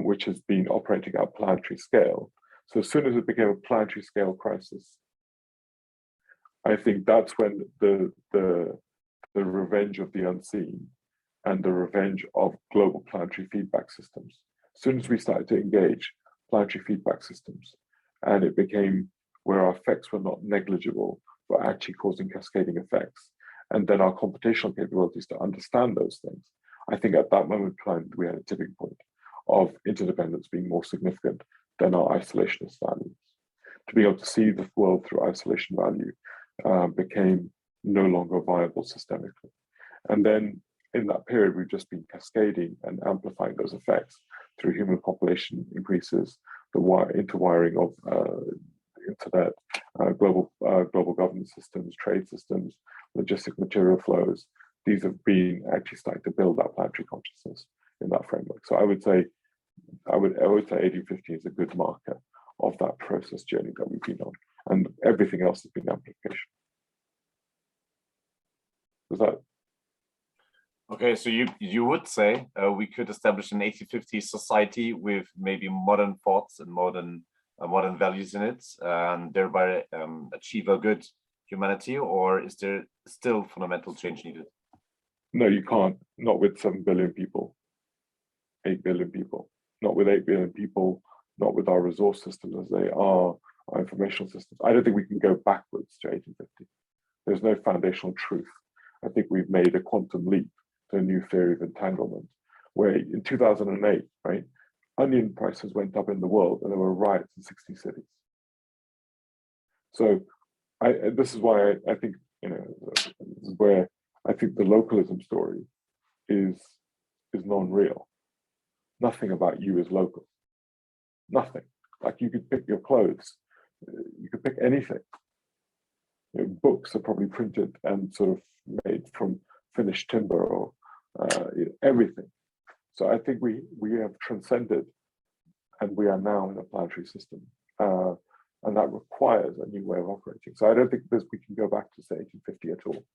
which has been operating at planetary scale. So as soon as it became a planetary scale crisis, I think that's when the revenge of the unseen and the revenge of global planetary feedback systems. As soon as we started to engage planetary feedback systems, and it became where our effects were not negligible, but actually causing cascading effects, and then our computational capabilities to understand those things, I think at that moment in time, we had a tipping point of interdependence being more significant than our isolationist values. To be able to see the world through isolation value became no longer viable systemically. And then in that period, we've just been cascading and amplifying those effects through human population increases, the interwiring of internet, global governance systems, trade systems, logistic material flows. These have been actually starting to build that planetary consciousness in that framework. So I would say 1850 is a good marker of that process journey that we've been on, and everything else has been amplification. Is that okay? So you would say we could establish an 1850 society with maybe modern thoughts and modern values in it, and thereby achieve a good humanity, or is there still fundamental change needed? No, you can't. Not with 7 billion people, 8 billion people. Not with 8 billion people. Not with our resource systems as they are, our informational systems. I don't think we can go backwards to 1850. There's no foundational truth. I think we've made a quantum leap to a new theory of entanglement, where in 2008, right, onion prices went up in the world and there were riots in 60 cities. So this is why I think, this is where I think the localism story is non-real. Nothing about you is local. Nothing. Like you could pick your clothes, you could pick anything. Books are probably printed and sort of made from finished timber or everything. So I think we have transcended, and we are now in a planetary system, and that requires a new way of operating. So I don't think we can go back to say 1850 at all.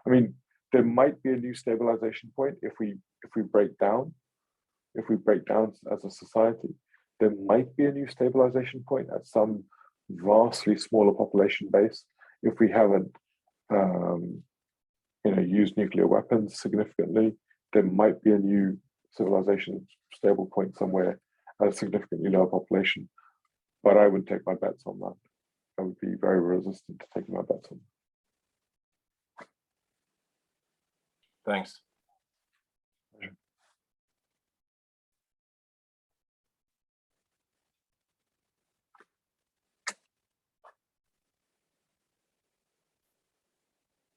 I mean, there might be a new stabilization point if we break down as a society. there might be a new stabilization point at some vastly smaller population base if we haven't used nuclear weapons significantly. There might be a new civilization stable point somewhere at a significantly lower population, but I wouldn't take my bets on that. I would be very resistant to taking my bets on that. Thanks.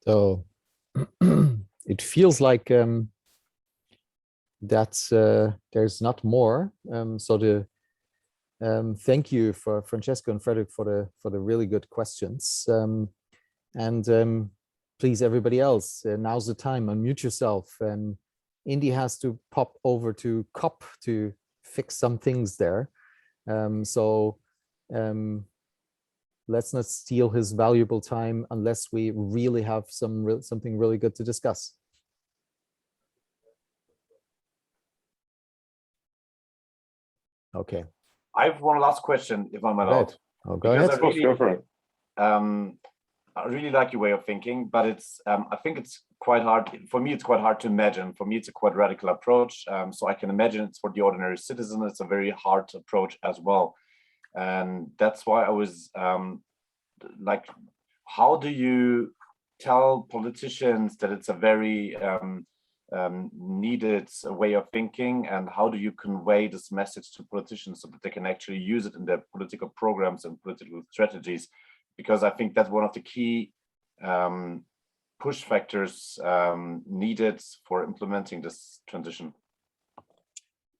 So it feels like that there's not more. Thank you for Francesco and Frederick for the really good questions. Please, everybody else, now's the time. Unmute yourself. Indy has to pop over to COP to fix some things there. Let's not steal his valuable time unless we really have something really good to discuss. Okay. I have one last question, if I'm allowed. Oh, go ahead. Go for it. I really like your way of thinking, but it's I think it's quite hard. For me, it's quite hard to imagine. For me, it's a quite radical approach. So I can imagine it's for the ordinary citizen. It's a very hard approach as well. And that's why I was like, how do you tell politicians that it's a very needed way of thinking, and how do you convey this message to politicians so that they can actually use it in their political programs and political strategies? Because I think that's one of the key push factors needed for implementing this transition.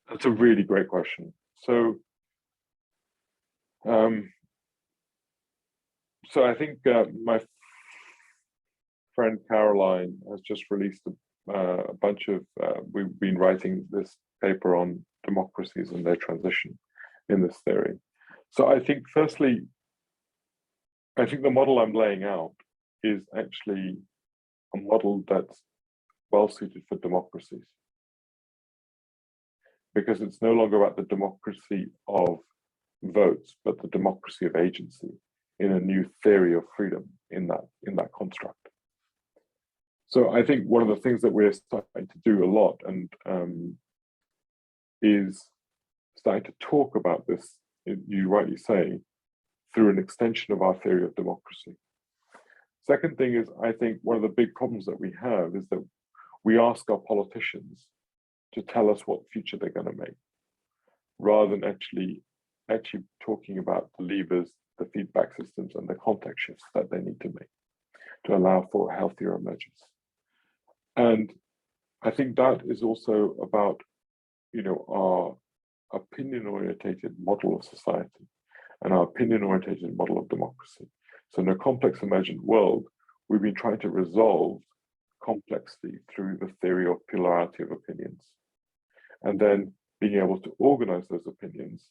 That's a really great question. So I think my friend Caroline has just released a bunch of, we've been writing this paper on democracies and their transition in this theory. So I think firstly, I think the model I'm laying out is actually a model that's well suited for democracies, because it's no longer about the democracy of votes, but the democracy of agency in a new theory of freedom in that construct. So I think one of the things that we're starting to do a lot and is starting to talk about this, you rightly say, through an extension of our theory of democracy. Second thing is, I think one of the big problems that we have is that we ask our politicians to tell us what future they're going to make, rather than actually talking about the levers, the feedback systems, and the context shifts that they need to make to allow for a healthier emergence. And I think that is also about, our opinion-orientated model of society and our opinion-orientated model of democracy. So in a complex emergent world, we've been trying to resolve complexity through the theory of plurality of opinions, and then being able to organize those opinions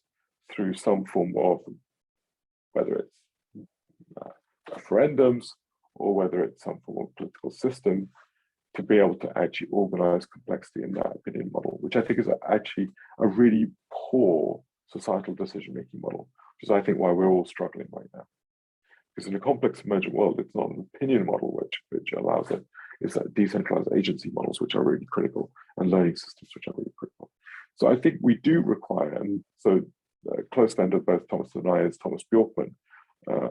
through some form of, whether it's referendums or whether it's some form of political system, to be able to actually organize complexity in that opinion model, which I think is actually a really poor societal decision-making model, which is, I think, why we're all struggling right now. Because in a complex emergent world, it's not an opinion model which allows it. It's that decentralized agency models, which are really critical, and learning systems, which are really critical. So I think we do require, and so a close friend of both Thomas and I is Thomas Bjorkman.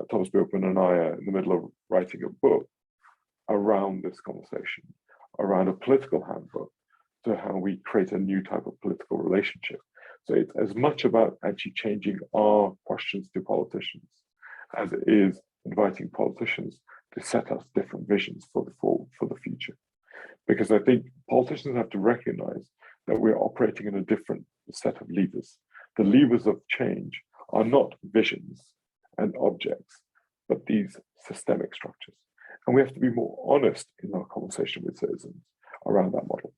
Thomas Bjorkman and I are in the middle of writing a book around this conversation, around a political handbook to how we create a new type of political relationship. So it's as much about actually changing our questions to politicians as it is inviting politicians to set us different visions for the future. Because I think politicians have to recognize that we're operating in a different set of levers. The levers of change are not visions and objects, but these systemic structures. And we have to be more honest in our conversation with citizens around that model.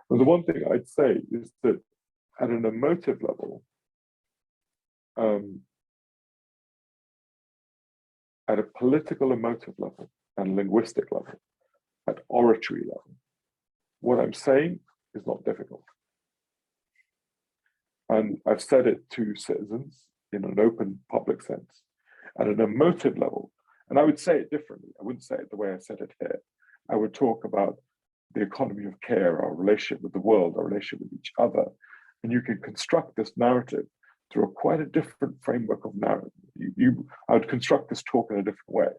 And the one thing I'd say is that at an emotive level, at a political emotive level and linguistic level, at oratory level, what I'm saying is not difficult. And I've said it to citizens in an open public sense, at an emotive level. And I would say it differently. I wouldn't say it the way I said it here. I would talk about the economy of care, our relationship with the world, our relationship with each other. And you can construct this narrative through quite a different framework of narrative. I would construct this talk in a different way.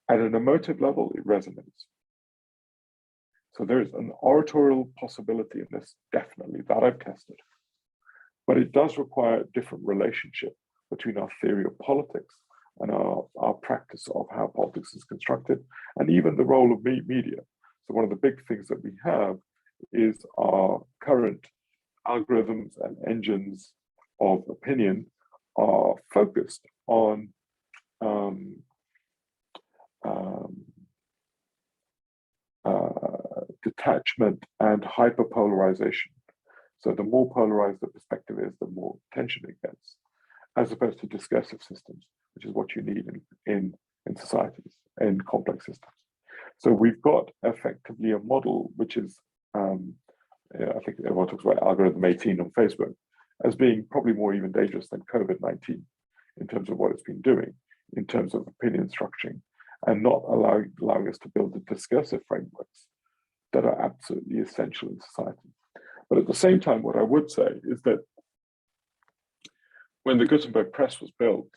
At an emotive level, it resonates. So there is an oratorial possibility in this, definitely, that I've tested. But it does require a different relationship between our theory of politics and our practice of how politics is constructed, and even the role of media. So one of the big things that we have is our current algorithms and engines of opinion are focused on detachment and hyperpolarization. So the more polarized the perspective is, the more tension it gets, as opposed to discursive systems, which is what you need in societies, in complex systems. So we've got effectively a model which is, I think everyone talks about algorithm 18 on Facebook as being probably more even dangerous than COVID-19 in terms of what it's been doing, in terms of opinion structuring, and not allowing us to build the discursive frameworks that are absolutely essential in society. But at the same time, what I would say is that when the Gutenberg press was built,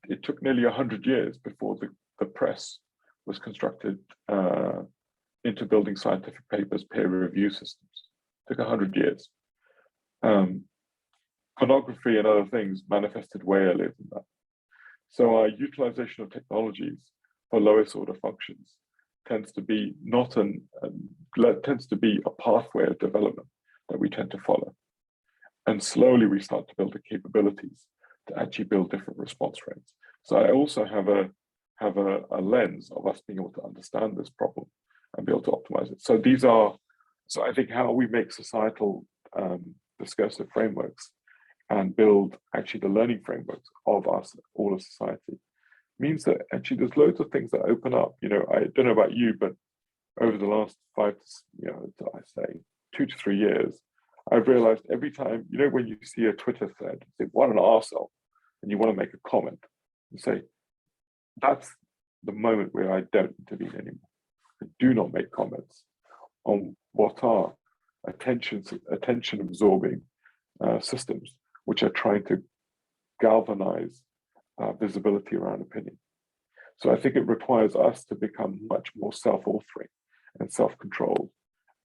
it took nearly 100 years before the press was constructed into building scientific papers, peer review systems. It took 100 years. Pornography and other things manifested way earlier than that. So our utilization of technologies for lowest order functions tends to be tends to be a pathway of development that we tend to follow. And slowly we start to build the capabilities to actually build different response frames. So I also have a lens of us being able to understand this problem and be able to optimize it. So I think how we make societal discursive frameworks and build actually the learning frameworks of us, all of society, means that actually there's loads of things that open up. I don't know about you, but over the last 2 to 3 years, I've realized every time, when you see a Twitter thread, say, what an arsehole, and you want to make a comment, you say, that's the moment where I don't intervene anymore. I do not make comments on what are attention absorbing systems, which are trying to galvanize visibility around opinion. So I think it requires us to become much more self-authoring and self-controlled,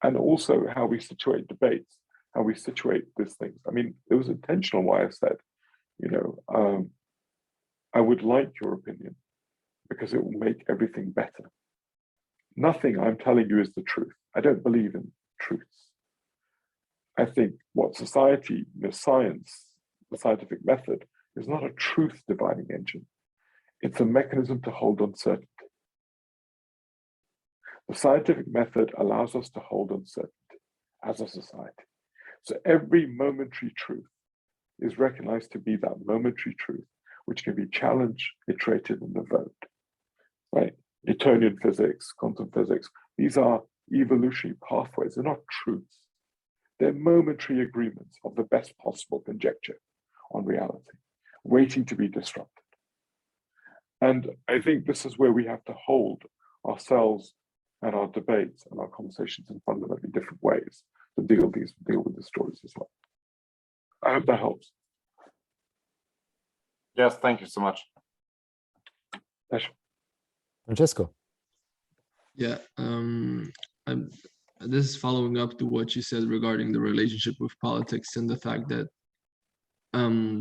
and also how we situate debates, how we situate these things. I mean, it was intentional why I said, I would like your opinion because it will make everything better. Nothing I'm telling you is the truth. I don't believe in truths. I think what society, science, the scientific method is not a truth dividing engine. It's a mechanism to hold uncertainty. The scientific method allows us to hold uncertainty as a society. So every momentary truth is recognized to be that momentary truth, which can be challenged, iterated, and evoked, right? Newtonian physics, quantum physics, these are evolutionary pathways. They're not truths. They're momentary agreements of the best possible conjecture on reality, waiting to be disrupted. And I think this is where we have to hold ourselves and our debates and our conversations in fundamentally different ways to deal with these stories as well. I hope that helps. Yes, thank you so much. Pleasure. Francesco. Yeah, this is following up to what you said regarding the relationship with politics and the fact that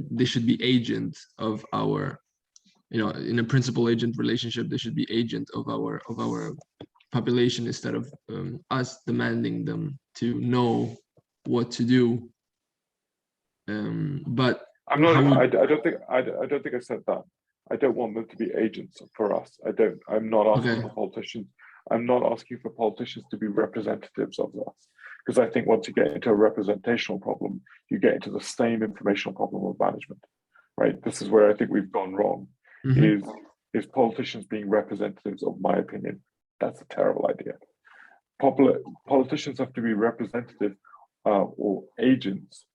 they should be agent of our, in a principal agent relationship, they should be agent of our population instead of us demanding them to know what to do. But I'm not. I don't think I said that. I don't want them to be agents for us. I'm not asking for politicians. I'm not asking for politicians to be representatives of us, because I think once you get into a representational problem, you get into the same informational problem of management, right? This is where I think we've gone wrong. Mm-hmm. Is politicians being representatives of my opinion? That's a terrible idea. Politicians have to be representative or agents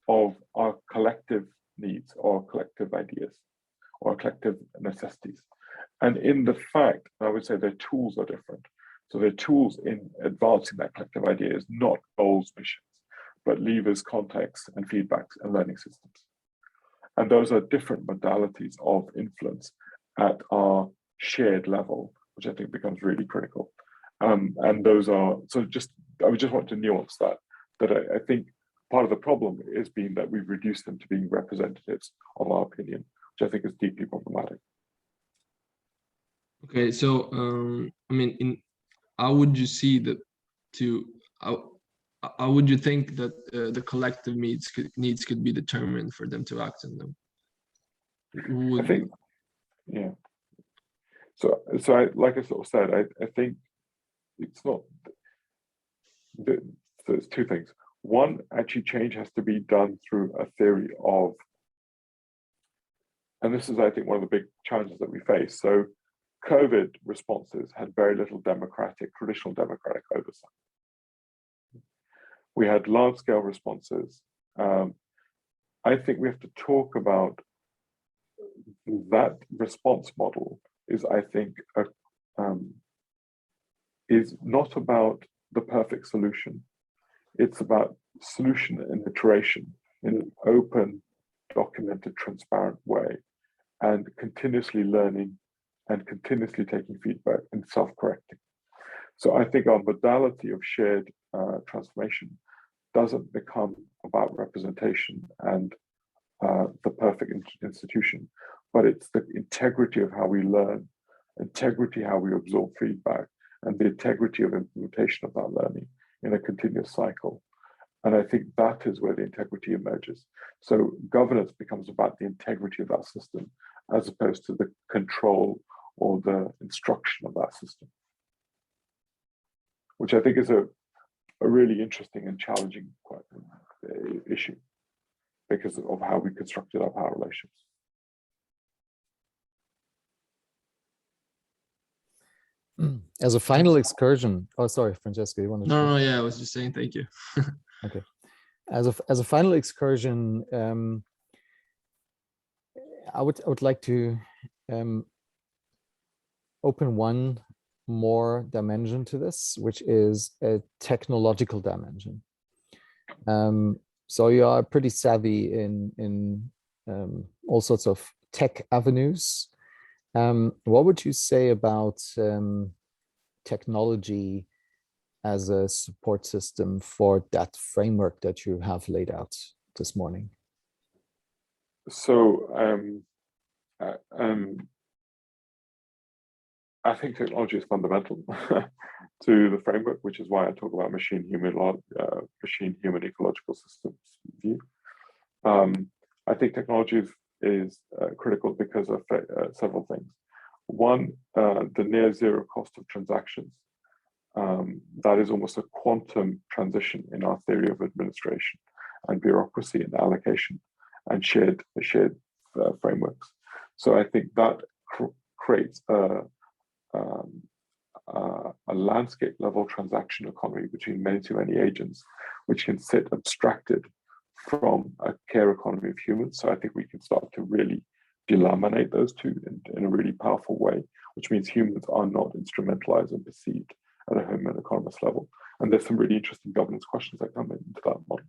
of our collective needs or collective ideas or collective necessities. And in the fact, I would say their tools are different. So their tools in advancing that collective idea is not goals, missions, but levers, contexts, and feedbacks and learning systems. And those are different modalities of influence at our shared level, which I think becomes really critical. And those are, so just, I would just want to nuance that I think part of the problem is being that we've reduced them to being representatives of our opinion, which I think is deeply problematic. Okay, so I mean, how would you see that how would you think that the collective needs could be determined for them to act on them? I think, yeah. So I, like I sort of said, I think it's not. So there's two things. One, actually, change has to be done through a theory of, and this is, I think, one of the big challenges that we face. So COVID responses had very little traditional democratic oversight. We had large-scale responses. I think we have to talk about that response model is, I think, is not about the perfect solution. It's about solution and iteration in an open, documented, transparent way, and continuously learning and continuously taking feedback and self-correcting. So I think our modality of shared transformation doesn't become about representation and the perfect institution, but it's the integrity of how we learn, integrity how we absorb feedback, and the integrity of implementation of that learning in a continuous cycle. And I think that is where the integrity emerges. So governance becomes about the integrity of that system as opposed to the control or the instruction of that system, which I think is a really interesting and challenging issue because of how we constructed our power relations. As a final excursion, oh, sorry, Francesco, you wanted to? No, yeah, I was just saying thank you. Okay. As a final excursion, I would like to open one more dimension to this, which is a technological dimension. So you are pretty savvy in all sorts of tech avenues. What would you say about technology as a support system for that framework that you have laid out this morning? So I think technology is fundamental to the framework, which is why I talk about machine-human ecological systems view. I think technology is critical because of several things. One, the near zero cost of transactions. That is almost a quantum transition in our theory of administration and bureaucracy and allocation and shared frameworks. So I think that creates a landscape level transaction economy between many to many agents, which can sit abstracted from a care economy of humans. So I think we can start to really delaminate those two in a really powerful way, which means humans are not instrumentalized and perceived at a human economist level. And there's some really interesting governance questions that come into that model.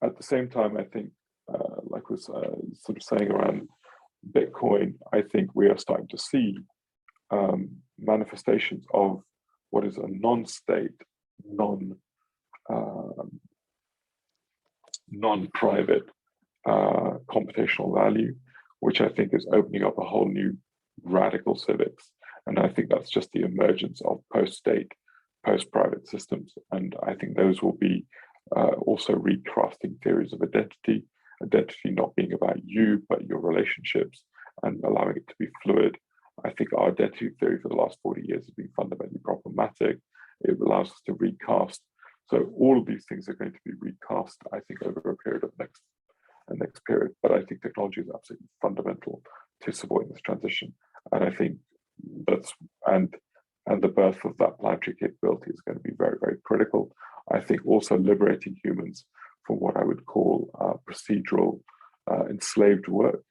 At the same time, I think, like I was sort of saying around Bitcoin, I think we are starting to see manifestations of what is a non-state, non-private computational value, which I think is opening up a whole new radical civics. And I think that's just the emergence of post-state, post-private systems. And I think those will be also recrafting theories of identity not being about you, but your relationships, and allowing it to be fluid. I think our identity theory for the last 40 years has been fundamentally problematic. It allows us to recast. So all of these things are going to be recast, I think, over a period of next period. But I think technology is absolutely fundamental to supporting this transition. And I think and the birth of that planetary capability is going to be very, very critical. I think also liberating humans from what I would call procedural enslaved work,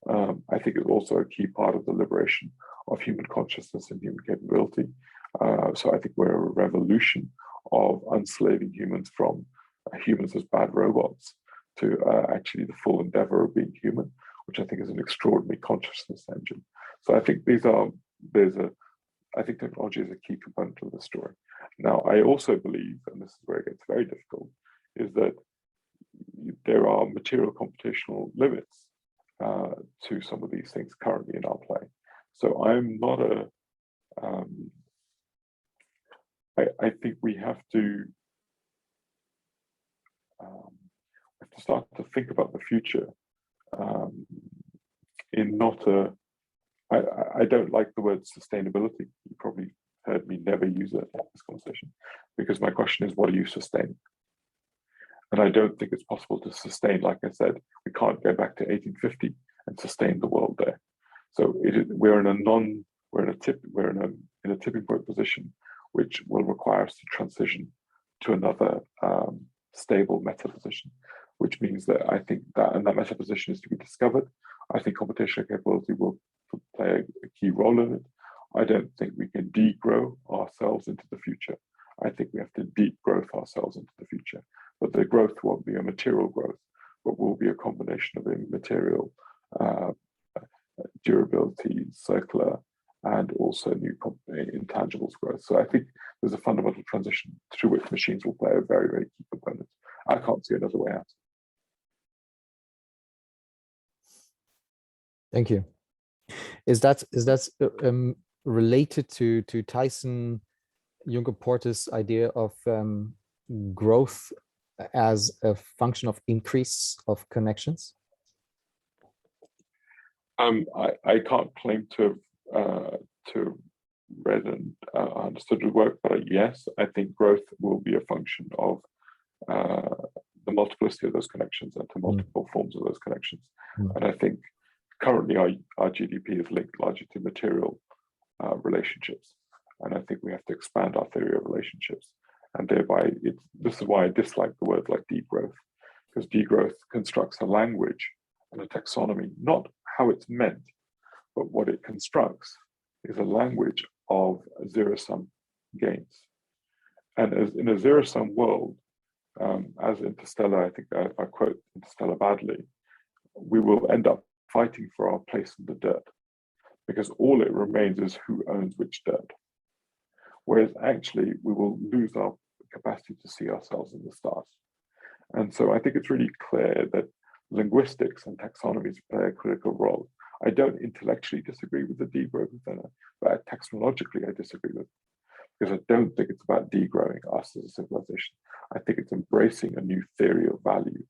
I think is also a key part of the liberation of human consciousness and human capability. So I think we're a revolution of unslaving humans from humans as bad robots to actually the full endeavor of being human, which I think is an extraordinary consciousness engine. So I think I think technology is a key component of the story. Now, I also believe, and this is where it gets very difficult, is that there are material computational limits to some of these things currently in our play. So I'm not I think we have to start to think about the future in not a, I don't like the word sustainability. You probably heard me never use it in this conversation, because my question is, what are you sustaining? And I don't think it's possible to sustain, like I said, we can't go back to 1850 and sustain the world there. So we're in a tipping point position, which will require us to transition to another stable meta position, which means that I think that meta position is to be discovered. I think computational capability will play a key role in it. I don't think we can degrow ourselves into the future. I think we have to deep growth ourselves into the future. But the growth won't be a material growth, but will be a combination of immaterial durability, circular, and also new intangibles growth. So I think there's a fundamental transition through which machines will play a very, very key component. I can't see another way out. Thank you. Is that related to Tyson Juncker-Porter's idea of growth as a function of increase of connections? I can't claim to read and understood the work, but yes, I think growth will be a function of the multiplicity of those connections and to multiple forms of those connections. And I think currently our GDP is linked largely to material relationships. And I think we have to expand our theory of relationships. And thereby, this is why I dislike the word like degrowth, because degrowth constructs a language and a taxonomy, not how it's meant, but what it constructs is a language of zero-sum gains. And as in a zero-sum world, as Interstellar, I think if I quote Interstellar badly, we will end up fighting for our place in the dirt, because all it remains is who owns which dirt. Whereas actually, we will lose our capacity to see ourselves in the stars. And so I think it's really clear that linguistics and taxonomies play a critical role. I don't intellectually disagree with the degrowth, but taxonologically I disagree with it, because I don't think it's about degrowing us as a civilization. I think it's embracing a new theory of value,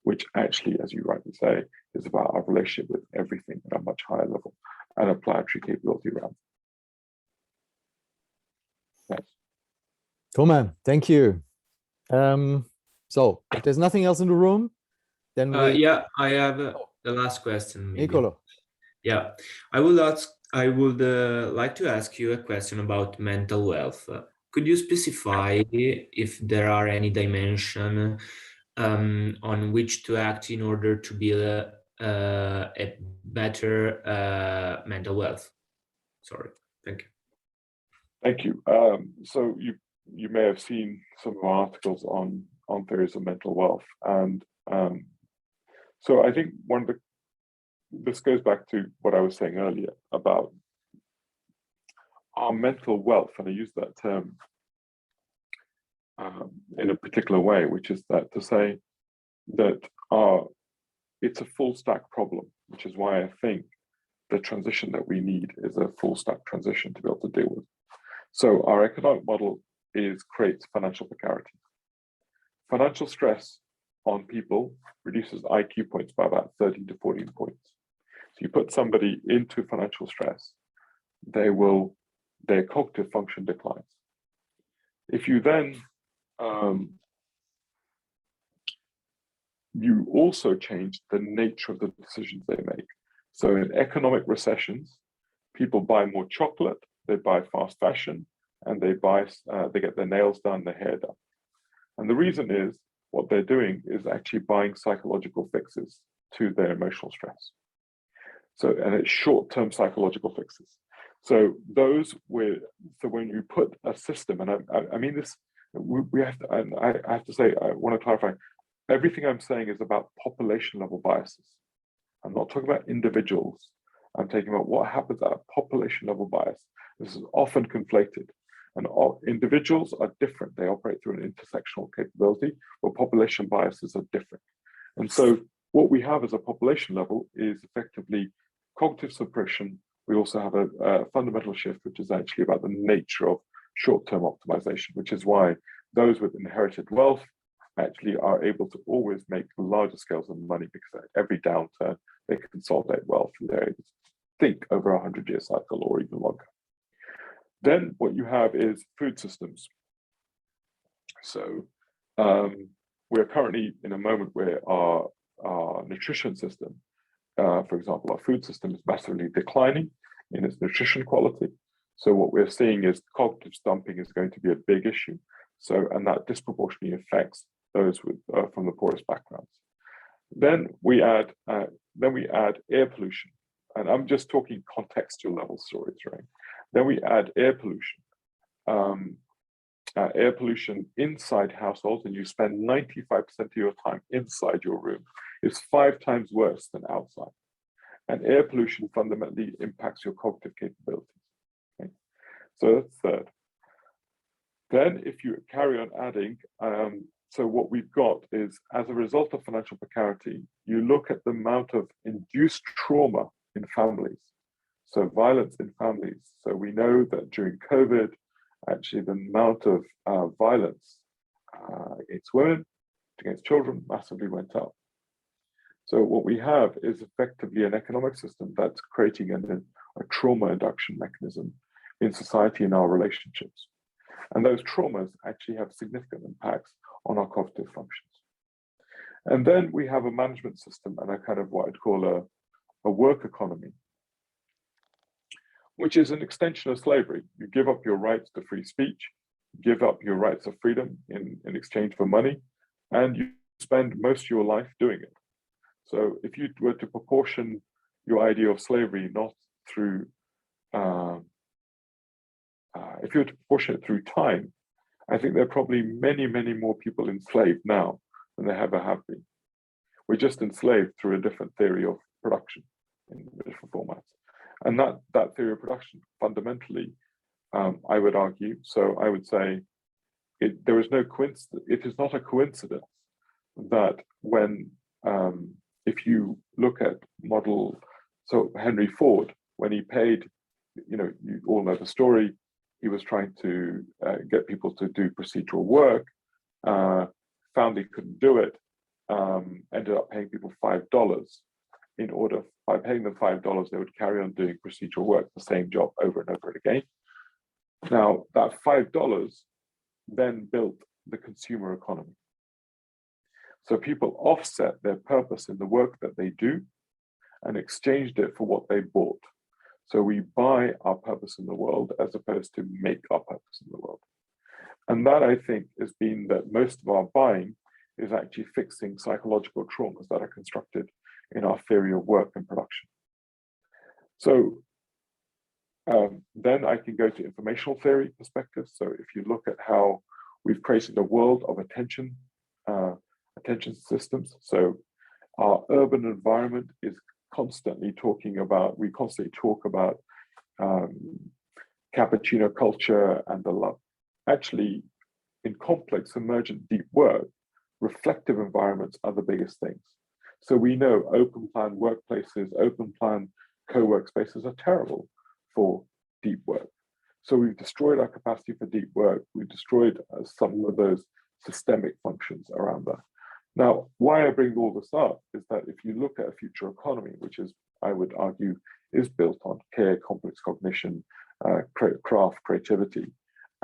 which actually, as you rightly say, is about our relationship with everything at a much higher level and a planetary capability around. Yes. Cool, man. Thank you. So if there's nothing else in the room, then yeah, I have the last question. Maybe. Nicolo. Yeah, I would like to ask you a question about mental wealth. Could you specify if there are any dimension on which to act in order to build a better mental wealth? Sorry, thank you. Thank you. So you may have seen some of our articles on theories of mental wealth, and so I think this goes back to what I was saying earlier about our mental wealth, and I use that term in a particular way, which is that to say that it's a full stack problem, which is why I think the transition that we need is a full stack transition to be able to deal with. So our economic model creates financial precarity. Financial stress on people reduces IQ points by about 13 to 14 points. So you put somebody into financial stress, their cognitive function declines. If you then you also change the nature of the decisions they make. So in economic recessions, people buy more chocolate, they buy fast fashion, and they get their nails done, their hair done. And the reason is what they're doing is actually buying psychological fixes to their emotional stress. So, and it's short-term psychological fixes. So when you put a system, and I mean this, we have to, and I have to say, I want to clarify, everything I'm saying is about population level biases. I'm not talking about individuals. I'm talking about what happens at a population level bias. This is often conflated. And all individuals are different. They operate through an intersectional capability, but population biases are different. And so what we have as a population level is effectively cognitive suppression. We also have a fundamental shift, which is actually about the nature of short-term optimization, which is why those with inherited wealth actually are able to always make larger scales of money, because at every downturn, they consolidate wealth and they're able to think over a 100-year cycle or even longer. Then what you have is food systems. So we're currently in a moment where our nutrition system, for example, our food system is massively declining in its nutrition quality. So what we're seeing is cognitive stumping is going to be a big issue. So, and that disproportionately affects those with from the poorest backgrounds. Then we add air pollution, and I'm just talking contextual level stories, right? Then we add air pollution. Air pollution inside households, and you spend 95% of your time inside your room, is 5 times worse than outside. And air pollution fundamentally impacts your cognitive capabilities. Okay? So that's third. Then if you carry on adding, so what we've got is, as a result of financial precarity, you look at the amount of induced trauma in families. So violence in families. So we know that during COVID, actually the amount of violence against women, against children massively went up. So what we have is effectively an economic system that's creating a trauma induction mechanism in society and our relationships. And those traumas actually have significant impacts on our cognitive functions. And then we have a management system and a kind of what I'd call a work economy, which is an extension of slavery. You give up your rights to free speech, give up your rights of freedom in exchange for money, and you spend most of your life doing it. So if you were to proportion your idea of slavery not through, if you were to proportion it through time, I think there are probably many, many more people enslaved now than there ever have been. We're just enslaved through a different theory of production in different formats. And that theory of production, fundamentally, I would argue, so I would say there is no coincidence, it is not a coincidence that when, if you look at so Henry Ford, when he paid, you all know the story, he was trying to get people to do procedural work, found he couldn't do it, ended up paying people $5 in order, by paying them $5, they would carry on doing procedural work, the same job over and over again. Now, that $5 then built the consumer economy. So people offset their purpose in the work that they do and exchanged it for what they bought. So we buy our purpose in the world as opposed to make our purpose in the world. And that, I think, has been that most of our buying is actually fixing psychological traumas that are constructed in our theory of work and production. So then I can go to informational theory perspective. So if you look at how we've created a world of attention systems. So our urban environment is constantly talking about, we constantly talk about cappuccino culture and the love. Actually, in complex, emergent, deep work, reflective environments are the biggest things. So we know open plan workplaces, open plan co-work spaces are terrible for deep work. So we've destroyed our capacity for deep work. We've destroyed some of those systemic functions around that. Now, why I bring all this up is that if you look at a future economy, which is, I would argue, is built on care, complex cognition, craft, creativity,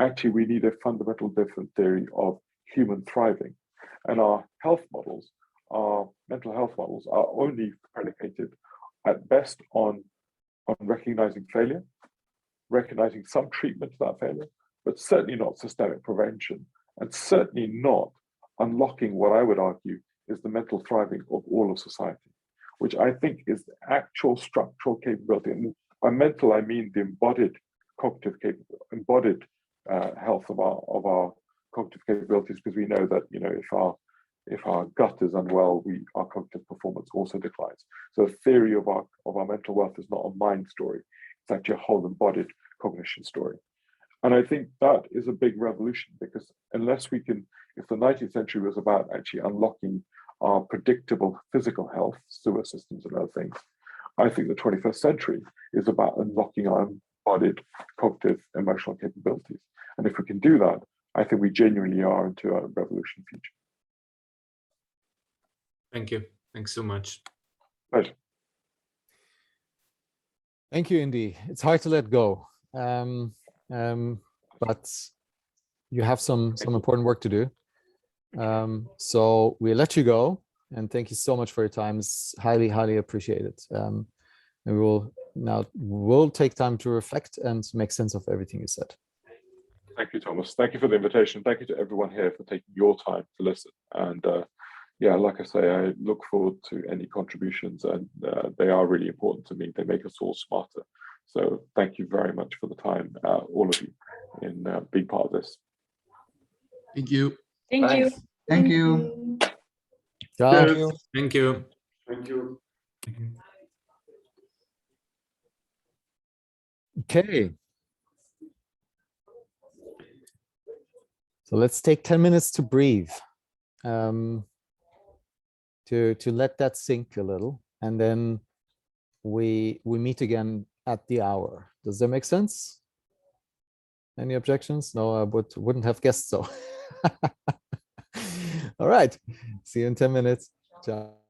actually we need a fundamental different theory of human thriving. And our health models, our mental health models are only predicated at best on recognizing failure, recognizing some treatment to that failure, but certainly not systemic prevention, and certainly not unlocking what I would argue is the mental thriving of all of society, which I think is the actual structural capability. And by mental, I mean the embodied cognitive capability, embodied health of our cognitive capabilities, because we know that if our gut is unwell, our cognitive performance also declines. So the theory of our mental wealth is not a mind story; it's actually a whole embodied cognition story. And I think that is a big revolution, because unless we can, if the 19th century was about actually unlocking our predictable physical health, sewer systems and other things, I think the 21st century is about unlocking our embodied cognitive emotional capabilities. And if we can do that, I think we genuinely are into a revolution future. Thank you. Thanks so much. Pleasure. Thank you, Indy. It's hard to let go, but you have some important work to do. So we let you go, and thank you so much for your time. It's highly, highly appreciated. And we'll take time to reflect and make sense of everything you said. Thank you, Thomas. Thank you for the invitation. Thank you to everyone here for taking your time to listen. And yeah, like I say, I look forward to any contributions, and they are really important to me. They make us all smarter. So thank you very much for the time, all of you, in being part of this. Thank you. Thank you. Thank you. Ciao. Thank you. Thank you. Okay. So let's take 10 minutes to breathe, to let that sink a little, and then we meet again at the hour. Does that make sense? Any objections? No, I wouldn't have guessed so. All right. See you in 10 minutes. Ciao.